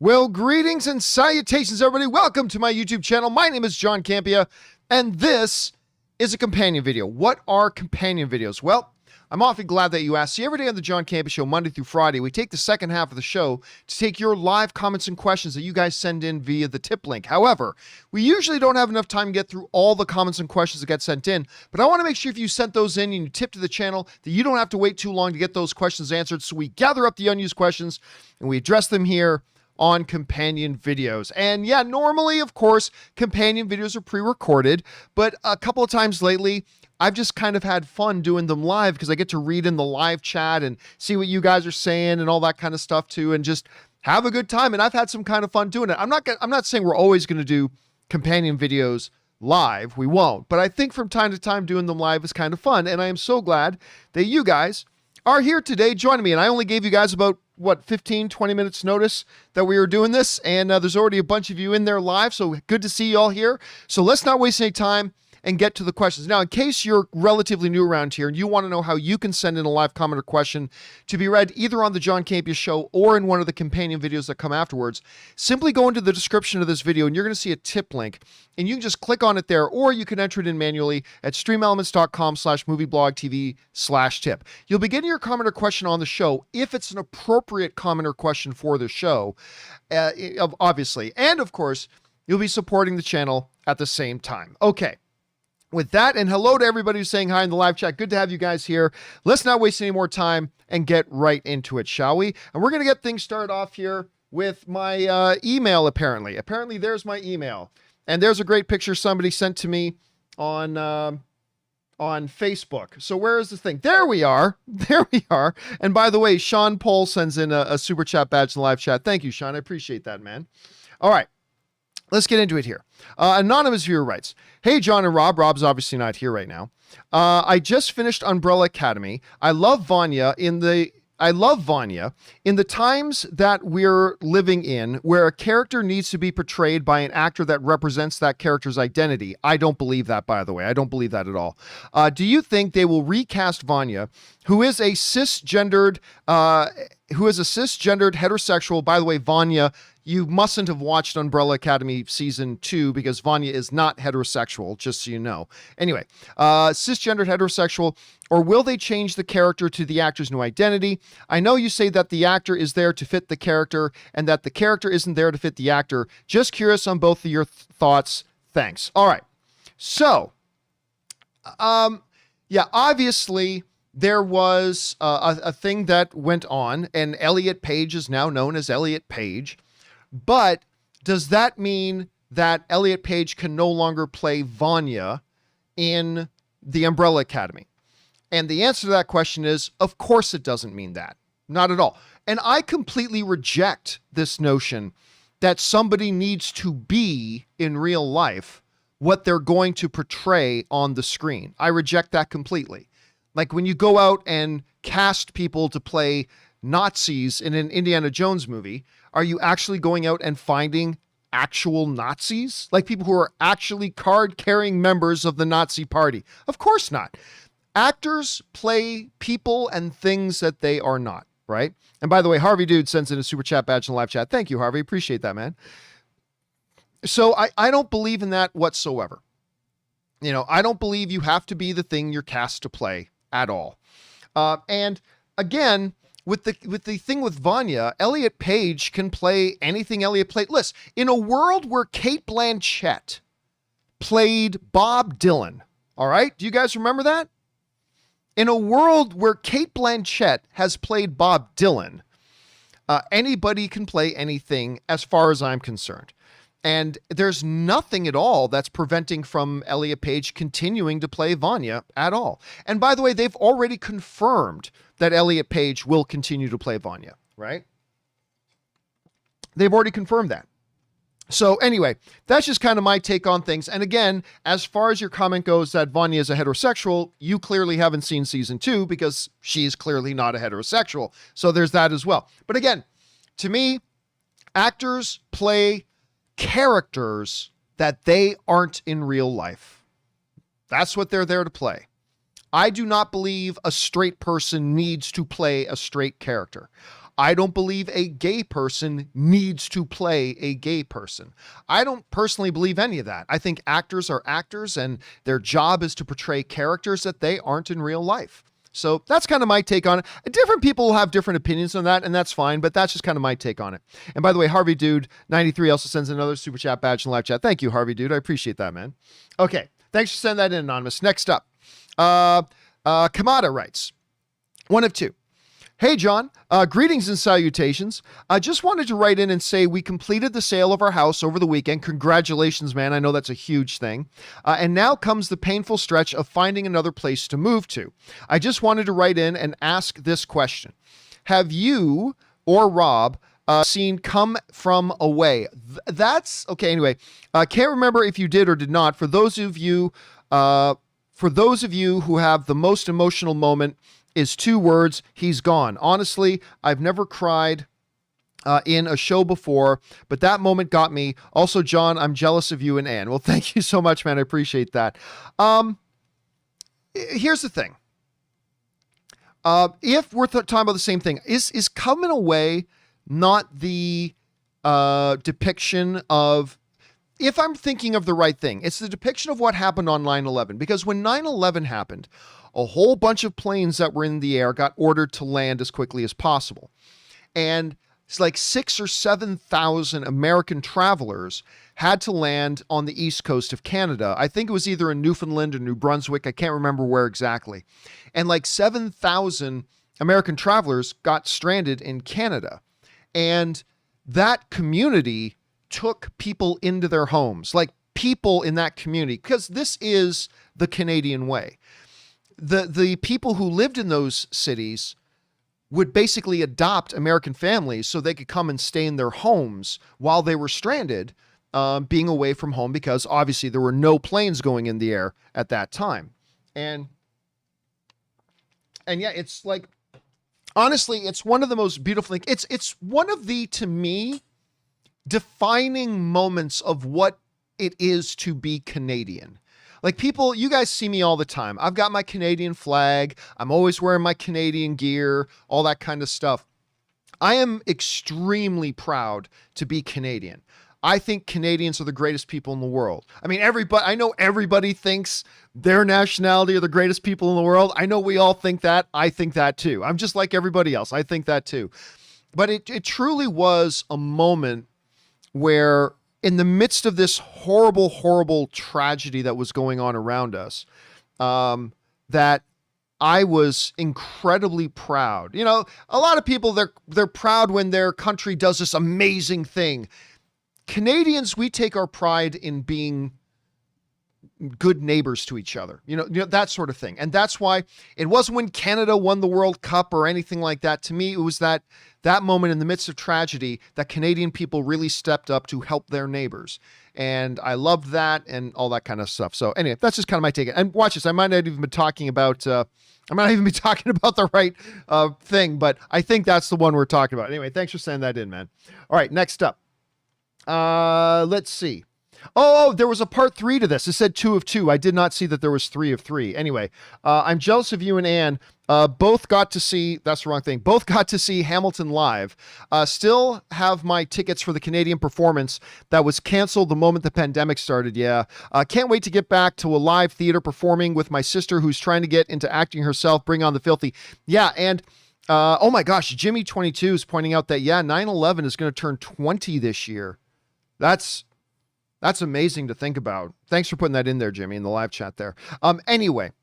Well, greetings and salutations, everybody. Welcome to my YouTube channel. My name is John Campea, and this is a companion video. What are companion videos? Well, I'm awfully glad that you asked. See, every day on the John Campea Show, Monday through Friday, we take the second half of the show to take your live comments and questions that you guys send in via the tip link. However, we usually don't have enough time to get through all the comments and questions that get sent in, but I want to make sure if you sent those in and you tip to the channel that you don't have to wait too long to get those questions answered. So we gather up the unused questions and we address them here on companion videos. And yeah, normally, of course, companion videos are pre-recorded, but a couple of times lately, I've just kind of had fun doing them live because I get to read in the live chat and see what you guys are saying and all that kind of stuff too, and just have a good time. And I've had some kind of fun doing it. I'm not saying we're always going to do companion videos live. We won't. But I think from time to time doing them live is kind of fun. And I am so glad that you guys are here today joining me. And I only gave you guys about 15, 20 minutes notice that we were doing this. And there's already a bunch of you in there live. So good to see you all here. So let's not waste any time and get to the questions. Now, in case you're relatively new around here and you want to know how you can send in a live comment or question to be read either on the John Campea Show or in one of the companion videos that come afterwards, simply go into the description of this video and you're going to see a tip link, and you can just click on it there, or you can enter it in manually at streamelements.com/movieblogtv/tip. You'll be getting your comment or question on the show if it's an appropriate comment or question for the show, obviously. And of course, you'll be supporting the channel at the same time. Okay. With that, and hello to everybody who's saying hi in the live chat. Good to have you guys here. Let's not waste any more time and get right into it, shall we? And we're going to get things started off here with my email, apparently. Apparently, there's my email. And there's a great picture somebody sent to me on Facebook. So where is this thing? There we are. There we are. And by the way, Sean Pohl sends in a super chat badge in the live chat. Thank you, Sean. I appreciate that, man. All right. Let's get into it here. Anonymous viewer writes, "Hey, John and Rob." Rob's obviously not here right now. "I just finished Umbrella Academy. I love Vanya in the times that we're living in, where a character needs to be portrayed by an actor that represents that character's identity." I don't believe that, by the way. I don't believe that at all. "Do you think they will recast Vanya, who is a cisgendered heterosexual?" By the way, Vanya, you mustn't have watched Umbrella Academy season 2 because Vanya is not heterosexual, just so you know. Anyway, cisgendered heterosexual, or will they change the character to the actor's new identity? I know you say that the actor is there to fit the character and that the character isn't there to fit the actor. Just curious on both of your thoughts. Thanks. All right. So, yeah, obviously there was a thing that went on, and Elliot Page is now known as Elliot Page. But does that mean that Elliot Page can no longer play Vanya in the Umbrella Academy? And the answer to that question is, of course it doesn't mean that. Not at all. And I completely reject this notion that somebody needs to be in real life what they're going to portray on the screen. I reject that completely. Like when you go out and cast people to play Nazis in an Indiana Jones movie, are you actually going out and finding actual Nazis? Like people who are actually card-carrying members of the Nazi party? Of course not. Actors play people and things that they are not, right? And by the way, Harvey Dude sends in a super chat badge in the live chat. Thank you, Harvey. Appreciate that, man. So I don't believe in that whatsoever. You know, I don't believe you have to be the thing you're cast to play at all. And again, with the thing with Vanya, Elliot Page can play anything Elliot played. Listen, in a world where Cate Blanchett played Bob Dylan, all right? Do you guys remember that? In a world where Cate Blanchett has played Bob Dylan, anybody can play anything as far as I'm concerned. And there's nothing at all that's preventing from Elliot Page continuing to play Vanya at all. And by the way, they've already confirmed that Elliot Page will continue to play Vanya, right? They've already confirmed that. So anyway, that's just kind of my take on things. And again, as far as your comment goes that Vanya is a heterosexual, you clearly haven't seen season 2 because she's clearly not a heterosexual. So there's that as well. But again, to me, actors play characters that they aren't in real life. That's what they're there to play. I do not believe a straight person needs to play a straight character. I don't believe a gay person needs to play a gay person. I don't personally believe any of that. I think actors are actors and their job is to portray characters that they aren't in real life. So that's kind of my take on it. Different people will have different opinions on that, and that's fine, but that's just kind of my take on it. And by the way, Harvey Dude 93 also sends another super chat badge in live chat. Thank you, Harvey Dude. I appreciate that, man. Okay, thanks for sending that in, Anonymous. Next up, Kamada writes, one of two. Hey, John, greetings and salutations. I just wanted to write in and say we completed the sale of our house over the weekend. Congratulations, man. I know that's a huge thing. And now comes the painful stretch of finding another place to move to. I just wanted to write in and ask this question. Have you or Rob seen Come From Away? That's okay. Anyway, can't remember if you did or did not. For those of you who have the most emotional moment, is 2 words, he's gone. Honestly, I've never cried in a show before, but that moment got me. Also, John, I'm jealous of you and Anne. Well, thank you so much, man. I appreciate that. Here's the thing. If we're talking about the same thing, is Coming Away not the depiction of, if I'm thinking of the right thing, it's the depiction of what happened on 9/11. Because when 9/11 happened, a whole bunch of planes that were in the air got ordered to land as quickly as possible. And it's like 6,000 or 7,000 American travelers had to land on the east coast of Canada. I think it was either in Newfoundland or New Brunswick. I can't remember where exactly. And like 7,000 American travelers got stranded in Canada. And that community took people into their homes, like people in that community, because this is the Canadian way. The people who lived in those cities would basically adopt American families so they could come and stay in their homes while they were stranded, being away from home, because obviously there were no planes going in the air at that time. And yeah, it's like, honestly, it's one of the most beautiful things. It's one of the, to me, defining moments of what it is to be Canadian. Like, people, you guys see me all the time. I've got my Canadian flag. I'm always wearing my Canadian gear, all that kind of stuff. I am extremely proud to be Canadian. I think Canadians are the greatest people in the world. I mean, I know everybody thinks their nationality are the greatest people in the world. I know we all think that. I think that too. I'm just like everybody else. I think that too. But it truly was a moment where, in the midst of this horrible, horrible tragedy that was going on around us, that I was incredibly proud. You know, a lot of people, they're proud when their country does this amazing thing. Canadians, we take our pride in being good neighbors to each other, you know, that sort of thing. And that's why it wasn't when Canada won the World Cup or anything like that. To me, it was that moment in the midst of tragedy that Canadian people really stepped up to help their neighbors. And I loved that and all that kind of stuff. So anyway, that's just kind of my take. And watch this. I might not even be talking about the right thing, but I think that's the one we're talking about. Anyway, thanks for sending that in, man. All right, next up. Let's see. Oh, there was a part 3 to this. It said 2 of 2. I did not see that there was 3 of 3. Anyway, I'm jealous of you and Anne. Both got to see, that's the wrong thing. Both got to see Hamilton live. Still have my tickets for the Canadian performance that was canceled the moment the pandemic started. Yeah. Can't wait to get back to a live theater performing with my sister who's trying to get into acting herself. Bring on the filthy. Yeah. And, oh my gosh, Jimmy22 is pointing out that, yeah, 9/11 is going to turn 20 this year. That's amazing to think about. Thanks for putting that in there, Jimmy, in the live chat there. Anyway,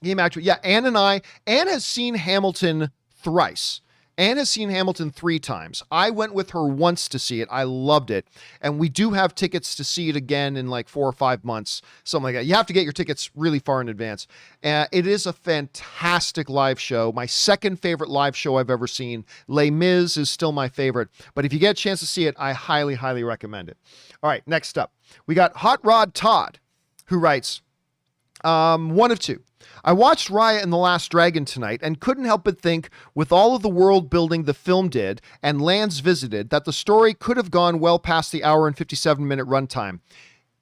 game actually, yeah, Anne has seen Hamilton thrice. Anne has seen Hamilton 3 times. I went with her once to see it. I loved it. And we do have tickets to see it again in like 4 or 5 months, something like that. You have to get your tickets really far in advance. It is a fantastic live show. My second favorite live show I've ever seen. Les Mis is still my favorite. But if you get a chance to see it, I highly, highly recommend it. All right, next up. We got Hot Rod Todd, who writes, one of two. I watched Raya and the Last Dragon tonight and couldn't help but think, with all of the world building the film did and lands visited, that the story could have gone well past the hour and 57-minute runtime.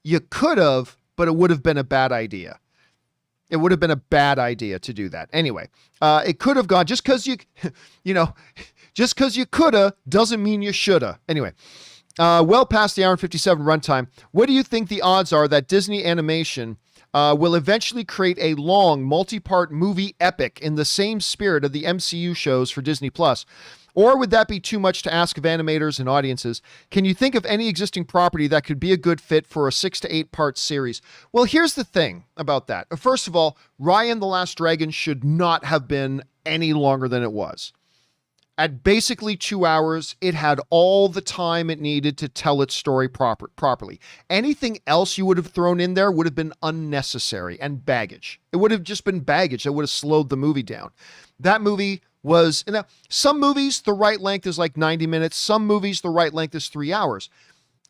You could have, but it would have been a bad idea. It would have been a bad idea to do that. Anyway, it could have gone, just because you know, Just because you coulda doesn't mean you shoulda. Anyway, well past the hour and 57 runtime, what do you think the odds are that Disney Animation will eventually create a long, multi-part movie epic in the same spirit of the MCU shows for Disney+? Or would that be too much to ask of animators and audiences? Can you think of any existing property that could be a good fit for a 6 to 8 part series? Well, here's the thing about that. First of all, Raya and the Last Dragon should not have been any longer than it was. At basically 2 hours, it had all the time it needed to tell its story properly. Anything else you would have thrown in there would have been unnecessary and baggage. It would have just been baggage that would have slowed the movie down. That movie was, now, some movies, the right length is like 90 minutes. Some movies, the right length is 3 hours.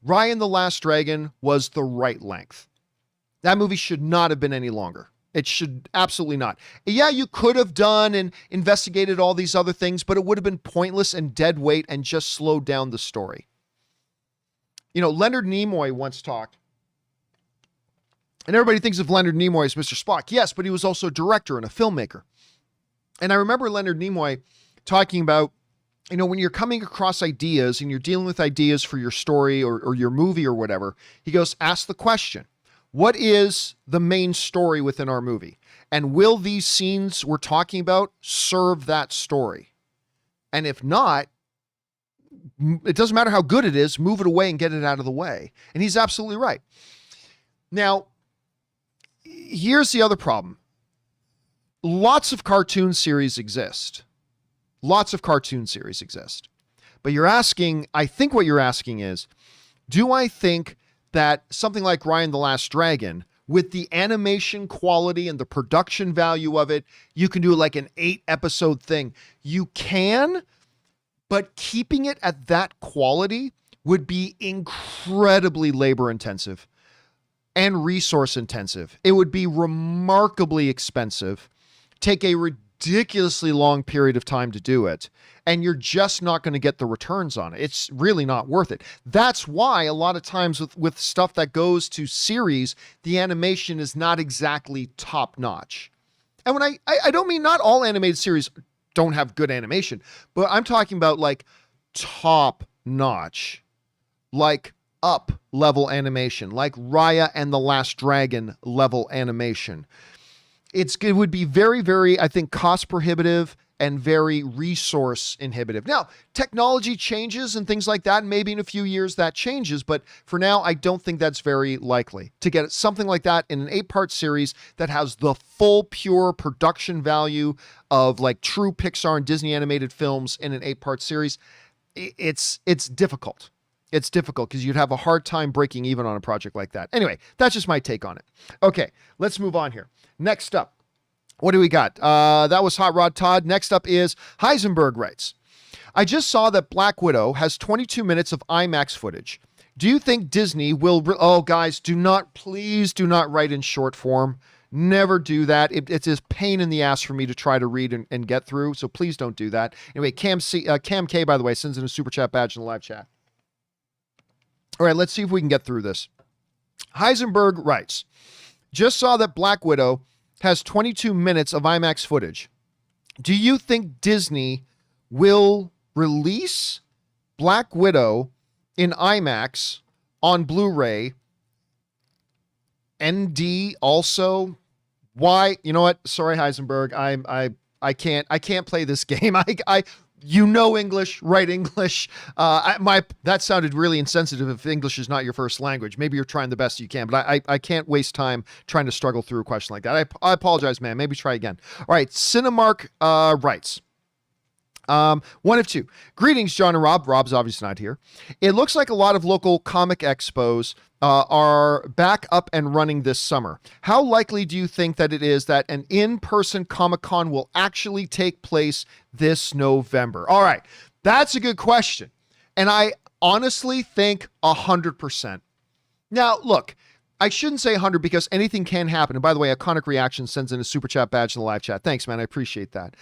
Raya and the Last Dragon was the right length. That movie should not have been any longer. It should absolutely not. Yeah, you could have done and investigated all these other things, but it would have been pointless and dead weight and just slowed down the story. You know, Leonard Nimoy once talked, and everybody thinks of Leonard Nimoy as Mr. Spock. Yes, but he was also a director and a filmmaker. And I remember Leonard Nimoy talking about, you know, when you're coming across ideas and you're dealing with ideas for your story or your movie or whatever, he goes, ask the question, what is the main story within our movie? And will these scenes we're talking about serve that story? And if not, it doesn't matter how good it is, move it away and get it out of the way. And he's absolutely right. Now, here's the other problem. Lots of cartoon series exist. Lots of cartoon series exist. But you're asking, I think what you're asking is, do I think that something like Raya and the Last Dragon, with the animation quality and the production value of it, you can do like an 8-episode thing? You can, but keeping it at that quality would be incredibly labor intensive and resource intensive. It would be remarkably expensive, take a ridiculously long period of time to do it, and you're just not going to get the returns on it. It's really not worth it. That's why a lot of times with stuff that goes to series, the animation is not exactly top notch. And when I don't mean not all animated series don't have good animation, but I'm talking about like top notch, like up level animation, like Raya and the Last Dragon level animation. It would be very, very, I think, cost prohibitive and very resource inhibitive. Now, technology changes and things like that. And maybe in a few years that changes. But for now, I don't think that's very likely to get something like that in an 8-part series that has the full, pure production value of like true Pixar and Disney animated films in an 8-part series. It's difficult. It's difficult because you'd have a hard time breaking even on a project like that. Anyway, that's just my take on it. Okay, let's move on here. Next up, what do we got? That was Hot Rod Todd. Next up is Heisenberg writes, I just saw that Black Widow has 22 minutes of IMAX footage. Do you think Disney will... Oh, guys, please do not write in short form. Never do that. It's a pain in the ass for me to try to read and get through, so please don't do that. Anyway, Cam K, by the way, sends in a super chat badge in the live chat. All right, let's see if we can get through this. Heisenberg writes, just saw that Black Widow has 22 minutes of IMAX footage. Do you think Disney will release Black Widow in IMAX on Blu-ray? ND also? Why? You know what? Sorry, Heisenberg. I can't play this game. You know English, write English. That sounded really insensitive if English is not your first language. Maybe you're trying the best you can, but I can't waste time trying to struggle through a question like that. I apologize, man. Maybe try again. All right, Cinemark writes, one of two. Greetings, John and Rob. Rob's obviously not here. It looks like a lot of local comic expos are back up and running this summer. How likely do you think that it is that an in-person Comic-Con will actually take place this November? All right, that's a good question. And I honestly think 100%. Now, look, I shouldn't say 100 because anything can happen. And by the way, Iconic Reaction sends in a super chat badge in the live chat. Thanks, man. I appreciate that.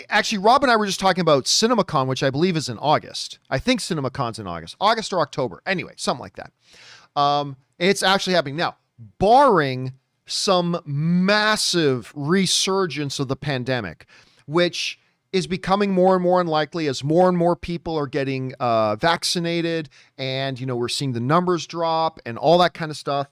Actually, Rob and I were just talking about CinemaCon, which I believe is in August. I think CinemaCon's in August or October. Anyway, something like that. It's actually happening now, barring some massive resurgence of the pandemic, which is becoming more and more unlikely as more and more people are getting vaccinated, and we're seeing the numbers drop and all that kind of stuff.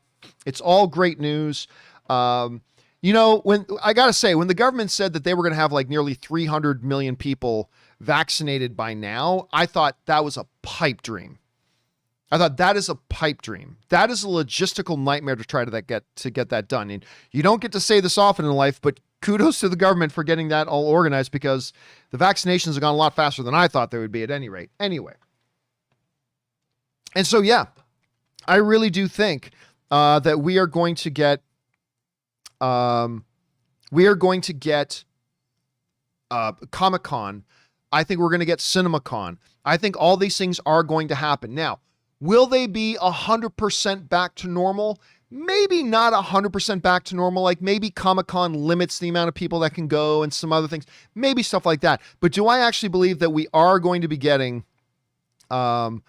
It's all great news. When I gotta say, when the government said that they were going to have like nearly 300 million people vaccinated by now, I thought that was a pipe dream. I thought that is a pipe dream. That is a logistical nightmare to try to get that done. And you don't get to say this often in life, but kudos to the government for getting that all organized, because the vaccinations have gone a lot faster than I thought they would be at any rate. Anyway. And so, yeah, I really do think that we are going to get Comic-Con. I think we're going to get CinemaCon. I think all these things are going to happen. Now, will they be 100% back to normal? Maybe not 100% back to normal. Like maybe Comic-Con limits the amount of people that can go and some other things, maybe stuff like that. But do I actually believe that we are going to be getting, an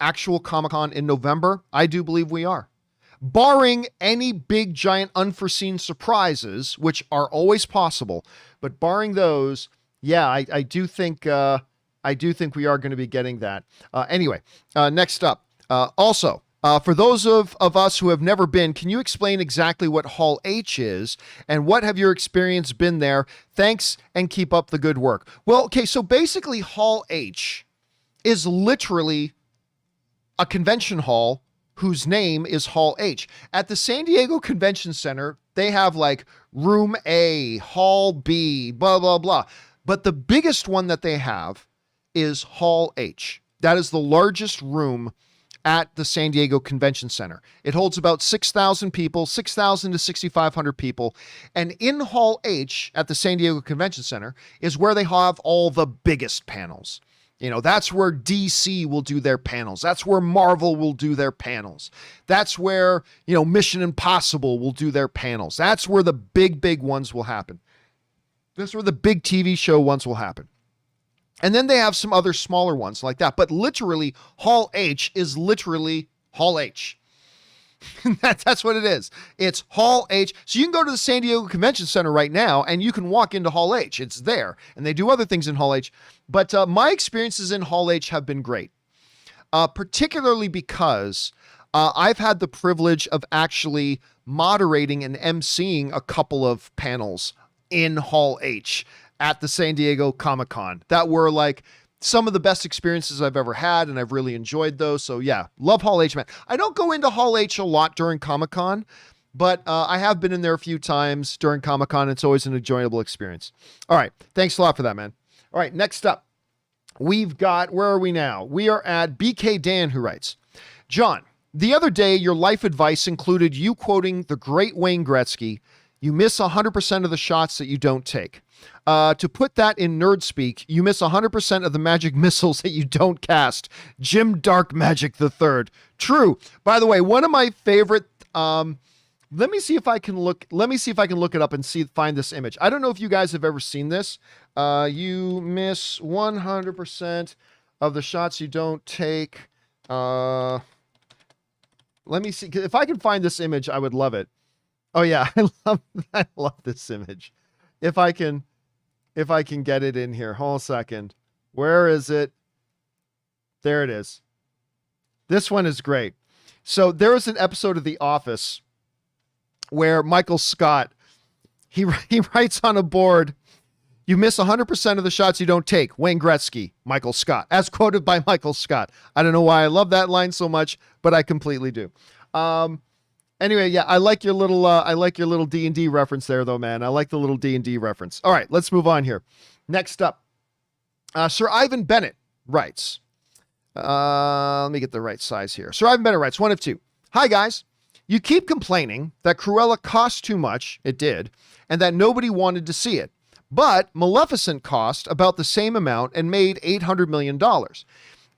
actual Comic-Con in November? I do believe we are. Barring any big, giant, unforeseen surprises, which are always possible, but barring those, yeah, I do think we are going to be getting that. Anyway, next up. Also, for those of us who have never been, can you explain exactly what Hall H is and what have your experience been there? Thanks and keep up the good work. Well, okay, so basically Hall H is literally a convention hall whose name is Hall H. At the San Diego Convention Center, they have like Room A, Hall B, blah, blah, blah. But the biggest one that they have is Hall H. That is the largest room at the San Diego Convention Center. It holds about 6,000 people, 6,000 to 6,500 people. And in Hall H at the San Diego Convention Center is where they have all the biggest panels. That's where DC will do their panels. That's where Marvel will do their panels. That's where, Mission Impossible will do their panels. That's where the big ones will happen. That's where the big TV show ones will happen. And then they have some other smaller ones like that. But literally, Hall H is literally Hall H. That's what it is. It's Hall H. So you can go to the San Diego Convention Center right now and you can walk into Hall H. It's there. And they do other things in Hall H. But my experiences in Hall H have been great. Particularly because I've had the privilege of actually moderating and emceeing a couple of panels in Hall H at the San Diego Comic-Con that were like some of the best experiences I've ever had, and I've really enjoyed those. So yeah, love Hall H, man. I don't go into Hall H a lot during Comic-Con, but I have been in there a few times during Comic-Con. It's always an enjoyable experience. All right. Thanks a lot for that, man. All right. Next up, we've got, where are we now? We are at BK Dan, who writes, John, the other day, your life advice included you quoting the great Wayne Gretzky, you miss 100% of the shots that you don't take. To put that in nerd speak, you miss 100% of the magic missiles that you don't cast. Jim Dark Magic III. True. By the way, one of my favorite, let me see if I can look it up and find this image. I don't know if you guys have ever seen this. You miss 100% of the shots you don't take. Let me see. If I can find this image, I would love it. Oh yeah, I love this image. If I can get it in here. Hold on a second. Where is it? There it is. This one is great. So there was an episode of The Office where Michael Scott, he writes on a board, you miss 100% of the shots you don't take. Wayne Gretzky, Michael Scott, as quoted by Michael Scott. I don't know why I love that line so much, but I completely do. Anyway, yeah, I like your little D&D reference there, though, man. I like the little D&D reference. All right, let's move on here. Next up, Sir Ivan Bennett writes. Let me get the right size here. Sir Ivan Bennett writes, one of two. Hi, guys. You keep complaining that Cruella cost too much. It did. And that nobody wanted to see it. But Maleficent cost about the same amount and made $800 million.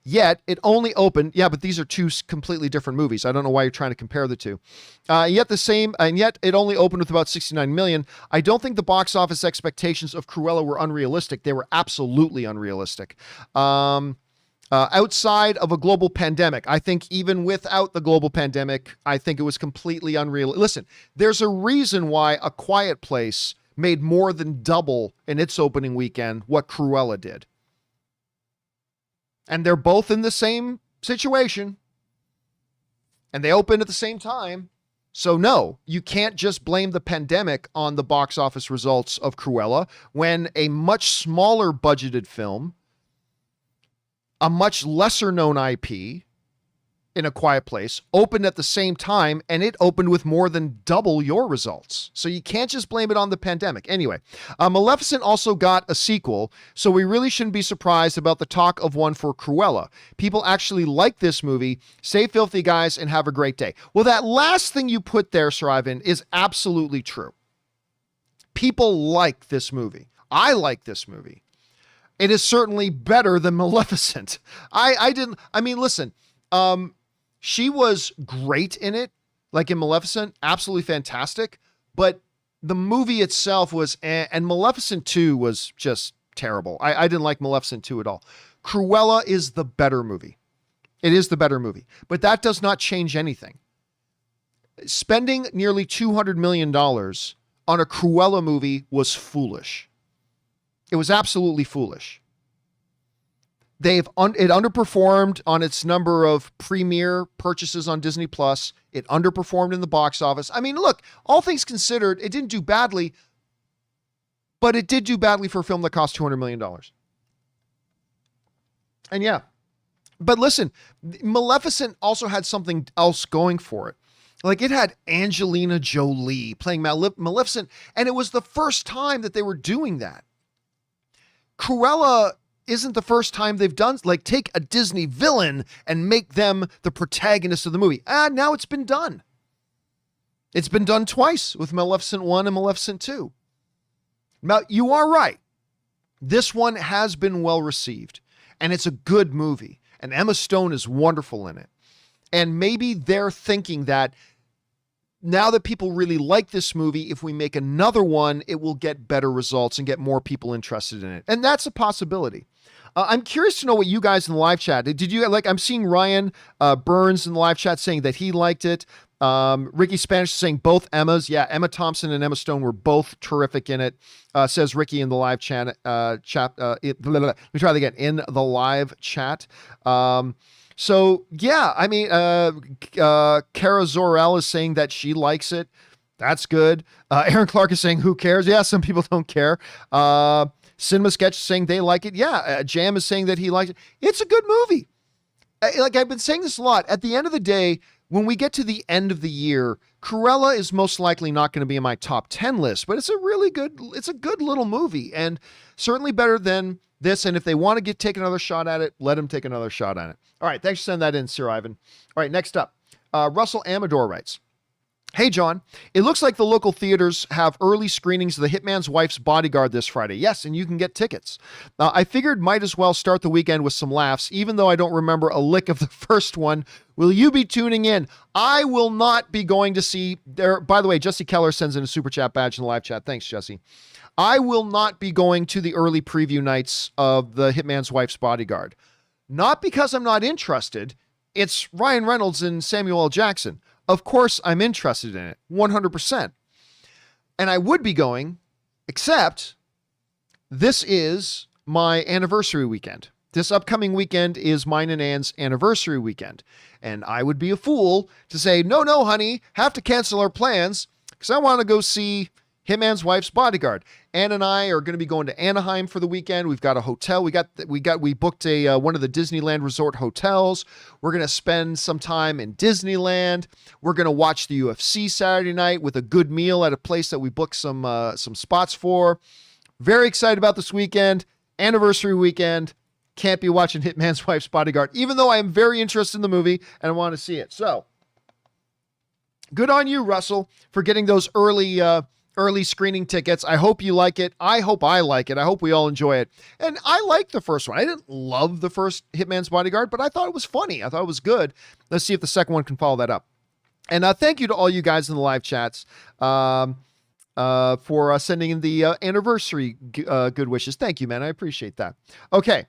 Yet it only opened, yeah, but these are two completely different movies. I don't know why you're trying to compare the two. Yet it only opened with about 69 million. I don't think the box office expectations of Cruella were unrealistic. They were absolutely unrealistic. Outside of a global pandemic, I think even without the global pandemic, I think it was completely unreal. Listen, there's a reason why A Quiet Place made more than double in its opening weekend what Cruella did. And they're both in the same situation. And they opened at the same time. So no, you can't just blame the pandemic on the box office results of Cruella when a much smaller budgeted film, a much lesser known IP in A Quiet Place opened at the same time, and it opened with more than double your results. So you can't just blame it on the pandemic. Anyway, Maleficent also got a sequel, so we really shouldn't be surprised about the talk of one for Cruella. People actually like this movie. Stay filthy, guys, and have a great day. Well, that last thing you put there, Sir Ivan, is absolutely true. People like this movie. I like this movie. It is certainly better than Maleficent. Listen, she was great in it, like in Maleficent, absolutely fantastic, but the movie itself was, and Maleficent 2 was just terrible. I didn't like Maleficent 2 at all. Cruella is the better movie. It is the better movie, but that does not change anything. Spending nearly $200 million on a Cruella movie was foolish. It was absolutely foolish. It underperformed on its number of premiere purchases on Disney Plus. It underperformed in the box office. I mean, look, all things considered, it didn't do badly, but it did do badly for a film that cost $200 million. And yeah, but listen, Maleficent also had something else going for it. Like, it had Angelina Jolie playing Maleficent, and it was the first time that they were doing that. Cruella isn't the first time they've done, like, take a Disney villain and make them the protagonist of the movie. Now it's been done. It's been done twice with Maleficent 1 and Maleficent 2. Now, you are right. This one has been well received, and it's a good movie, and Emma Stone is wonderful in it. And maybe they're thinking that now that people really like this movie, if we make another one, it will get better results and get more people interested in it. And that's a possibility. I'm curious to know what you guys in the live chat, did you like, I'm seeing Ryan Burns in the live chat saying that he liked it. Ricky Spanish saying both Emmas. Yeah, Emma Thompson and Emma Stone were both terrific in it. Says Ricky in the live chat. Let me try that again. In the live chat. So yeah, I mean, Kara Zor-El is saying that she likes it. That's good. Aaron Clark is saying, who cares? Yeah, some people don't care. Cinema Sketch is saying they like it. Yeah, Jam is saying that he likes it. It's a good movie. Like I've been saying this a lot. At the end of the day, when we get to the end of the year, Cruella is most likely not going to be in my top 10 list, but it's a good little movie, and certainly better than this. And if they want to take another shot at it, let them take another shot at it. All right. Thanks for sending that in, Sir Ivan. All right. Next up, Russell Amador writes, hey, John, it looks like the local theaters have early screenings of The Hitman's Wife's Bodyguard this Friday. Yes, and you can get tickets. I figured might as well start the weekend with some laughs, even though I don't remember a lick of the first one. Will you be tuning in? I will not be going to see there. By the way, Jesse Keller sends in a super chat badge in the live chat. Thanks, Jesse. I will not be going to the early preview nights of The Hitman's Wife's Bodyguard. Not because I'm not interested. It's Ryan Reynolds and Samuel L. Jackson. Of course, I'm interested in it, 100%. And I would be going, except this is my anniversary weekend. This upcoming weekend is mine and Ann's anniversary weekend. And I would be a fool to say, no, honey, have to cancel our plans because I want to go see Hitman's Wife's Bodyguard. Ann and I are going to be going to Anaheim for the weekend. We've got a hotel. We booked one of the Disneyland resort hotels. We're going to spend some time in Disneyland. We're going to watch the UFC Saturday night with a good meal at a place that we booked some spots for. Very excited about this weekend. Anniversary weekend. Can't be watching Hitman's Wife's Bodyguard, even though I am very interested in the movie and I want to see it. So good on you, Russell, for getting those early screening tickets. I hope you like it. I hope I like it. I hope we all enjoy it. And I liked the first one. I didn't love the first Hitman's Bodyguard, but I thought it was funny. I thought it was good. Let's see if the second one can follow that up. And thank you to all you guys in the live chats for sending in the anniversary good wishes. Thank you, man. I appreciate that. Okay.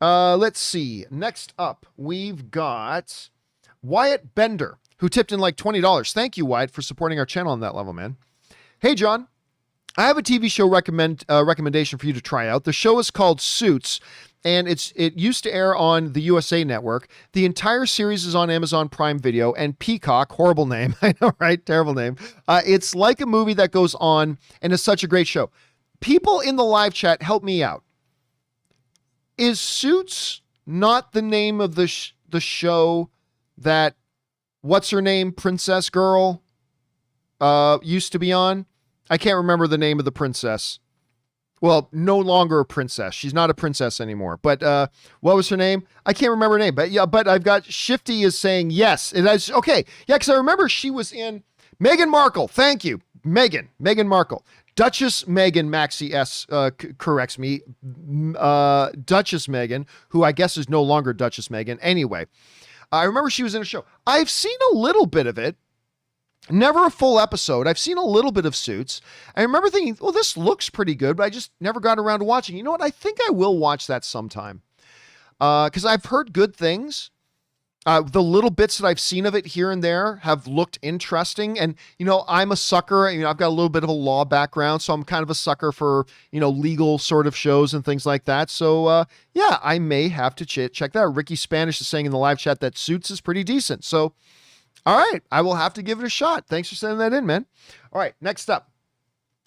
Let's see. Next up, we've got Wyatt Bender, who tipped in like $20. Thank you, Wyatt, for supporting our channel on that level, man. Hey, John. I have a TV show recommendation for you to try out. The show is called Suits, and it used to air on the USA Network. The entire series is on Amazon Prime Video and Peacock. Horrible name. I know, right? Terrible name. It's like a movie that goes on, and it's such a great show. People in the live chat, help me out. Is Suits not the name of the show that, what's her name, Princess Girl, used to be on? I can't remember the name of the princess. Well, no longer a princess. She's not a princess anymore. But what was her name? I can't remember her name. But yeah, but I've got Shifty is saying yes. It is, okay. Yeah, because I remember she was in Meghan Markle. Thank you. Meghan Markle. Duchess Meghan, Maxie S corrects me. Duchess Meghan, who I guess is no longer Duchess Meghan. Anyway, I remember she was in a show. I've seen a little bit of it. Never a full episode. I've seen a little bit of Suits. I remember thinking, well, this looks pretty good, but I just never got around to watching. You know what? I think I will watch that sometime. Because I've heard good things. The little bits that I've seen of it here and there have looked interesting. And, you know, I'm a sucker. You know, I've got a little bit of a law background, so I'm kind of a sucker for, you know, legal sort of shows and things like that. So, yeah, I may have to check that out. Ricky Spanish is saying in the live chat that Suits is pretty decent. So, all right, I will have to give it a shot. Thanks for sending that in, man. All right, next up,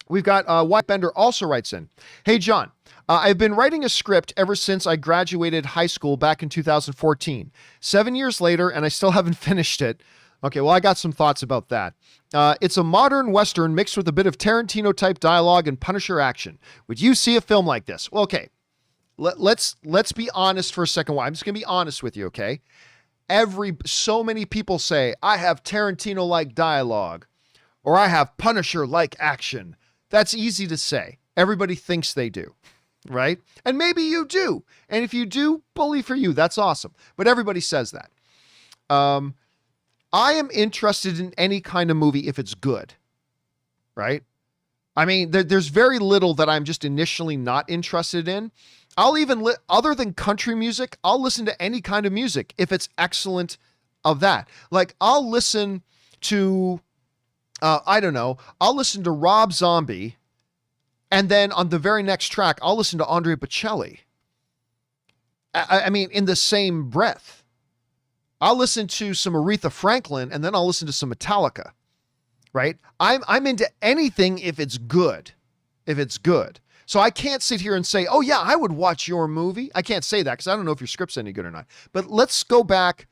we've got White Bender also writes in. Hey, John, I've been writing a script ever since I graduated high school back in 2014. 7 years later, and I still haven't finished it. Okay, well, I got some thoughts about that. It's a modern Western mixed with a bit of Tarantino-type dialogue and Punisher action. Would you see a film like this? Well, okay, let's be honest for a second. I'm just going to be honest with you, okay? So many people say, I have Tarantino-like dialogue, or I have Punisher-like action. That's easy to say. Everybody thinks they do, right? And maybe you do. And if you do, bully for you. That's awesome. But everybody says that. I am interested in any kind of movie if it's good, right? I mean, there's very little that I'm just initially not interested in. I'll even, other than country music, I'll listen to any kind of music if it's excellent of that. Like, I'll listen to, I don't know, I'll listen to Rob Zombie, and then on the very next track, I'll listen to Andrea Bocelli. I mean, in the same breath. I'll listen to some Aretha Franklin, and then I'll listen to some Metallica, right? I'm into anything if it's good. If it's good. So I can't sit here and say, oh yeah, I would watch your movie. I can't say that because I don't know if your script's any good or not. But let's go back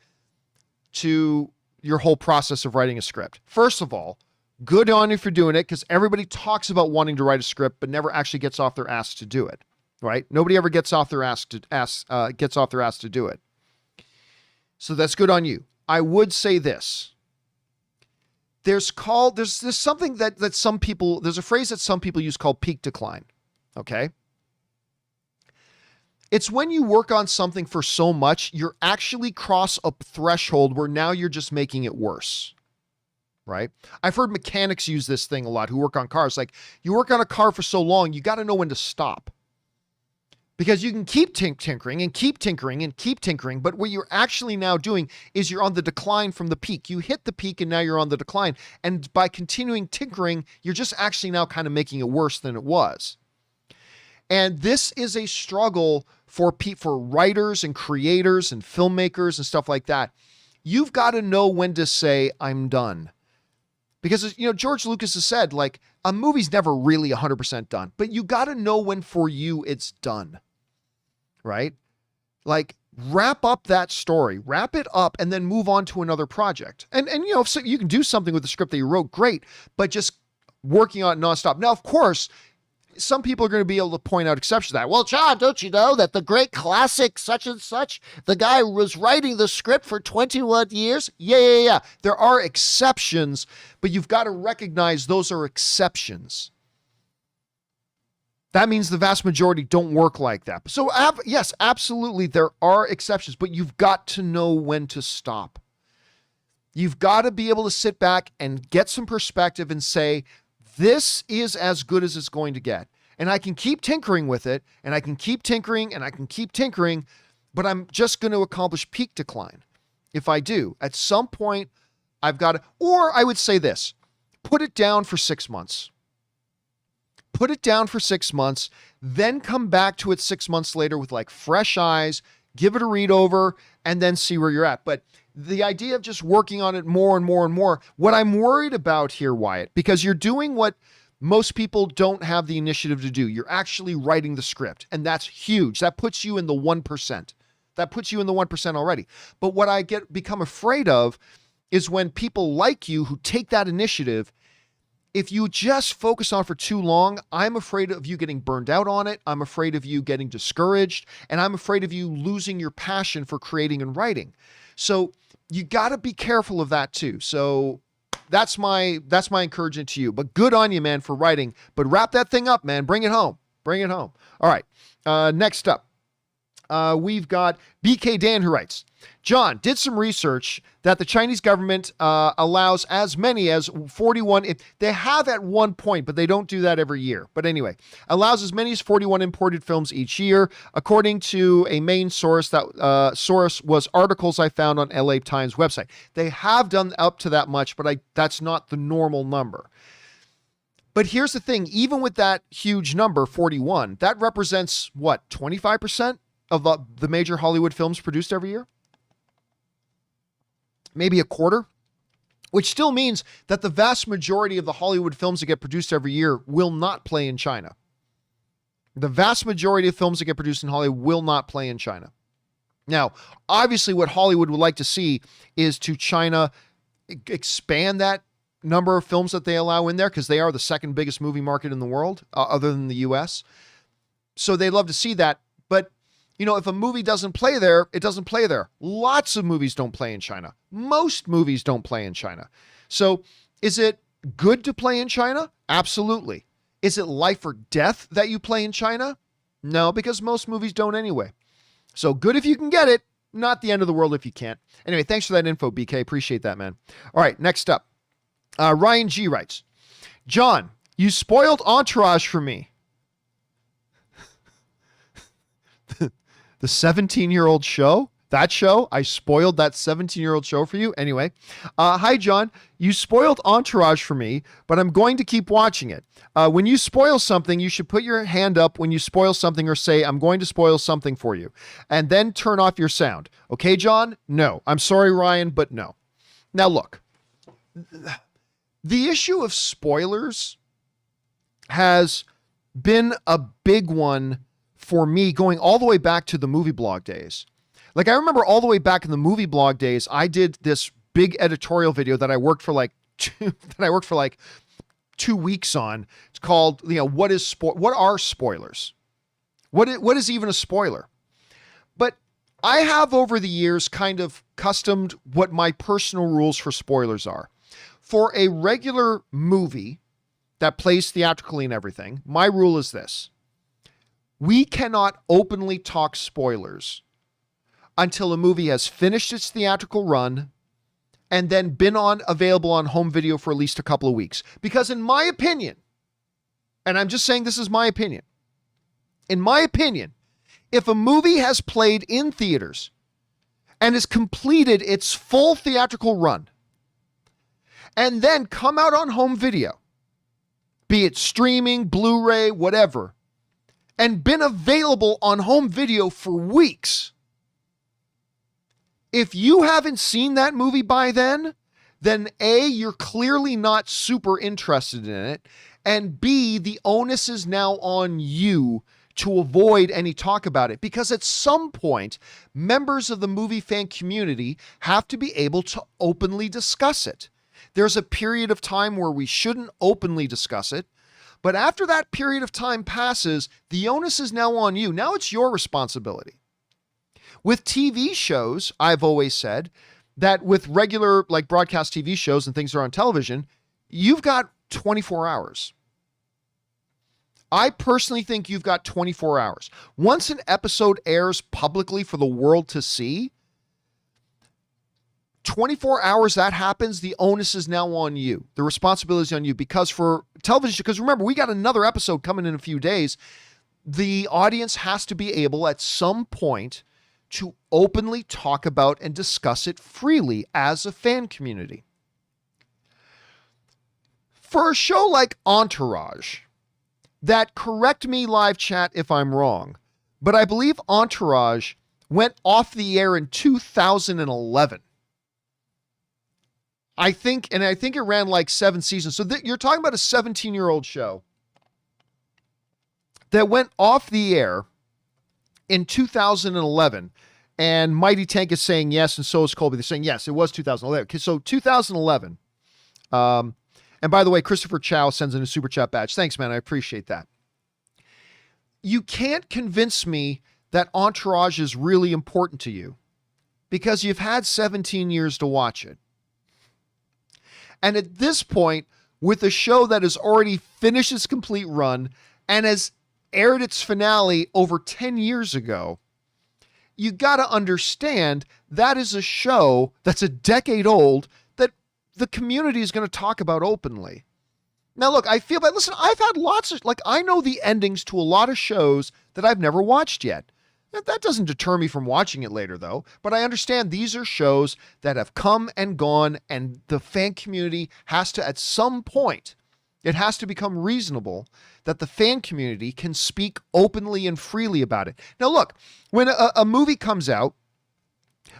to your whole process of writing a script. First of all, good on you for doing it because everybody talks about wanting to write a script but never actually gets off their ass to do it, right? Nobody ever gets off their ass to do it. So that's good on you. I would say this. There's something that some people, there's a phrase that some people use called peak decline. Okay. It's when you work on something for so much, you're actually cross a threshold where now you're just making it worse. Right? I've heard mechanics use this thing a lot who work on cars. Like, you work on a car for so long, you got to know when to stop. Because you can keep tinkering and keep tinkering and keep tinkering, but what you're actually now doing is you're on the decline from the peak. You hit the peak and now you're on the decline. And by continuing tinkering, you're just actually now kind of making it worse than it was. And this is a struggle for writers and creators and filmmakers and stuff like that. You've got to know when to say, I'm done. Because, you know, George Lucas has said, like, a movie's never really 100% done, but you got to know when for you it's done, right? Like, wrap up that story, wrap it up, and then move on to another project. And you know, if you can do something with the script that you wrote, great, but just working on it nonstop. Now, of course, some people are going to be able to point out exceptions to that. Well, John, don't you know that the great classic such and such, the guy was writing the script for 21 years? Yeah. There are exceptions, but you've got to recognize those are exceptions. That means the vast majority don't work like that. So yes, absolutely, there are exceptions, but you've got to know when to stop. You've got to be able to sit back and get some perspective and say, this is as good as it's going to get. And I can keep tinkering with it, and I can keep tinkering, and I can keep tinkering, but I'm just going to accomplish peak decline. If I do, at some point, I've got to, or I would say this, put it down for 6 months. Put it down for 6 months, then come back to it 6 months later with like fresh eyes, give it a read over, and then see where you're at. But the idea of just working on it more and more and more, what I'm worried about here, Wyatt, because you're doing what most people don't have the initiative to do. You're actually writing the script, and that's huge. That puts you in the 1%. That puts you in the 1% already. But what I become afraid of is when people like you who take that initiative, if you just focus on for too long, I'm afraid of you getting burned out on it. I'm afraid of you getting discouraged, and I'm afraid of you losing your passion for creating and writing. So you got to be careful of that too. So that's my encouragement to you. But good on you, man, for writing. But wrap that thing up, man. Bring it home. Bring it home. All right. Next up, we've got BK Dan, who writes, John, did some research that the Chinese government allows as many as 41. They have at one point, but they don't do that every year. But anyway, allows as many as 41 imported films each year, according to a main source. That source was articles I found on LA Times website. They have done up to that much, but that's not the normal number. But here's the thing, even with that huge number, 41, that represents what, 25% of the major Hollywood films produced every year? Maybe a quarter, which still means that the vast majority of the Hollywood films that get produced every year will not play in China. The vast majority of films that get produced in Hollywood will not play in China. Now, obviously what Hollywood would like to see is to China expand that number of films that they allow in there, because they are the second biggest movie market in the world, other than the US. So they'd love to see that. But you know, if a movie doesn't play there, it doesn't play there. Lots of movies don't play in China. Most movies don't play in China. So is it good to play in China? Absolutely. Is it life or death that you play in China? No, because most movies don't anyway. So good if you can get it, not the end of the world if you can't. Anyway, thanks for that info, BK. Appreciate that, man. All right, next up. Ryan G writes, John, you spoiled Entourage for me. The 17-year-old show? That show? I spoiled that 17-year-old show for you? Anyway. Hi, John. You spoiled Entourage for me, but I'm going to keep watching it. When you spoil something, you should put your hand up when you spoil something or say, I'm going to spoil something for you. And then turn off your sound. Okay, John? No. I'm sorry, Ryan, but no. Now, look. The issue of spoilers has been a big one for me going all the way back to the movie blog days. Like I remember all the way back in the movie blog days, I did this big editorial video that I worked for like 2 weeks on. It's called, what are spoilers? What is even a spoiler? But I have over the years kind of customed what my personal rules for spoilers are. For a regular movie that plays theatrically and everything, my rule is this. We cannot openly talk spoilers until a movie has finished its theatrical run and then been available on home video for at least a couple of weeks. Because in my opinion, and I'm just saying this is my opinion, in my opinion, if a movie has played in theaters and has completed its full theatrical run and then come out on home video, be it streaming, Blu-ray, whatever, and been available on home video for weeks. If you haven't seen that movie by then A, you're clearly not super interested in it, and B, the onus is now on you to avoid any talk about it, because at some point, members of the movie fan community have to be able to openly discuss it. There's a period of time where we shouldn't openly discuss it. But after that period of time passes, the onus is now on you. Now it's your responsibility. With TV shows, I've always said that with regular like broadcast TV shows and things that are on television, you've got 24 hours. I personally think you've got 24 hours. Once an episode airs publicly for the world to see, 24 hours that happens, the onus is now on you. The responsibility is on you, because for television, because remember, we got another episode coming in a few days. The audience has to be able at some point to openly talk about and discuss it freely as a fan community. For a show like Entourage, that, correct me live chat if I'm wrong, but I believe Entourage went off the air in 2011. I think it ran like 7 seasons. So you're talking about a 17-year-old show that went off the air in 2011. And Mighty Tank is saying yes, and so is Colby. They're saying yes, it was 2011. Okay, so 2011. And by the way, Christopher Chow sends in a super chat badge. Thanks, man. I appreciate that. You can't convince me that Entourage is really important to you because you've had 17 years to watch it. And at this point, with a show that has already finished its complete run and has aired its finale over 10 years ago, you got to understand that is a show that's a decade old that the community is going to talk about openly. Now, look, I feel bad. Listen, I've had lots of, I know the endings to a lot of shows that I've never watched yet. That doesn't deter me from watching it later, though. But I understand these are shows that have come and gone, and the fan community has to, at some point, it has to become reasonable that the fan community can speak openly and freely about it. Now, look, when a movie comes out,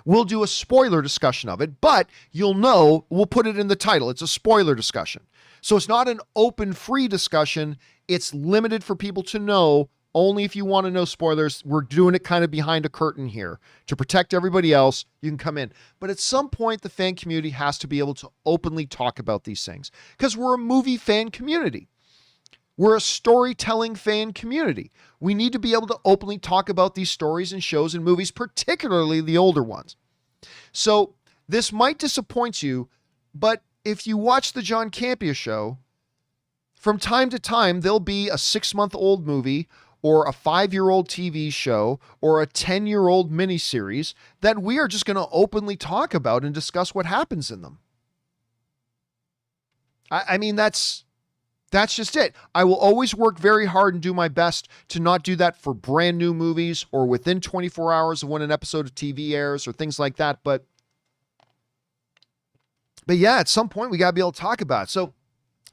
we'll do a spoiler discussion of it, but you'll know, we'll put it in the title. It's a spoiler discussion. So it's not an open, free discussion. It's limited for people to know. Only if you want to know spoilers. We're doing it kind of behind a curtain here to protect everybody else. You can come in. But at some point, the fan community has to be able to openly talk about these things because we're a movie fan community. We're a storytelling fan community. We need to be able to openly talk about these stories and shows and movies, particularly the older ones. So this might disappoint you, but if you watch the John Campea Show, from time to time, there'll be a 6-month-old movie or a 5-year-old TV show or a 10-year-old miniseries that we are just going to openly talk about and discuss what happens in them. I mean, that's just it. I will always work very hard and do my best to not do that for brand new movies or within 24 hours of when an episode of TV airs or things like that. But yeah, at some point we got to be able to talk about it. So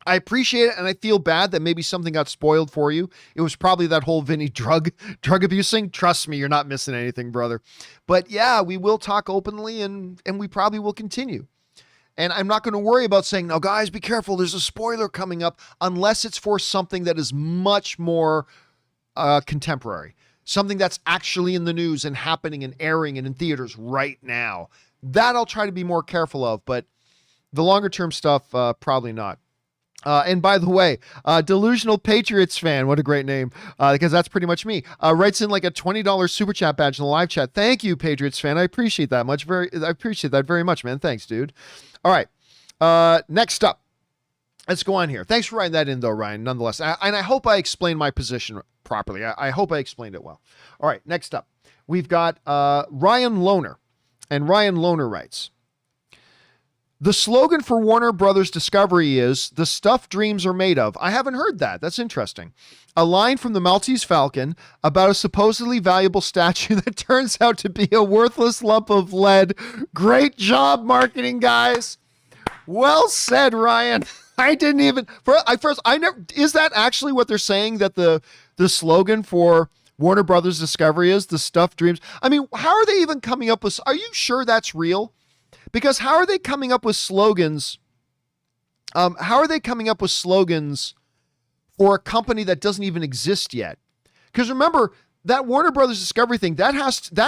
I appreciate it, and I feel bad that maybe something got spoiled for you. It was probably that whole Vinny drug abuse thing. Trust me, you're not missing anything, brother. But yeah, we will talk openly, and we probably will continue. And I'm not going to worry about saying, no, guys, be careful. There's a spoiler coming up, unless it's for something that is much more contemporary, something that's actually in the news and happening and airing and in theaters right now. That I'll try to be more careful of, but the longer term stuff, probably not. And by the way, Delusional Patriots fan, what a great name, because that's pretty much me, writes in like a $20 super chat badge in the live chat. Thank you, Patriots fan. I appreciate that much. I appreciate that very much, man. Thanks, dude. All right. Next up, let's go on here. Thanks for writing that in, though, Ryan, nonetheless. And I hope I explained my position properly. I hope I explained it well. All right. Next up, we've got Ryan Lohner. And Ryan Lohner writes, the slogan for Warner Brothers Discovery is, the stuff dreams are made of. I haven't heard that. That's interesting. A line from the Maltese Falcon about a supposedly valuable statue that turns out to be a worthless lump of lead. Great job, marketing guys. Well said, Ryan. I didn't even, is that actually what they're saying, that the slogan for Warner Brothers Discovery is, the stuff dreams? I mean, how are they even coming up with, are you sure that's real? Because how are they coming up with slogans? How are they coming up with slogans for a company that doesn't even exist yet? Because remember, that Warner Brothers Discovery thing, that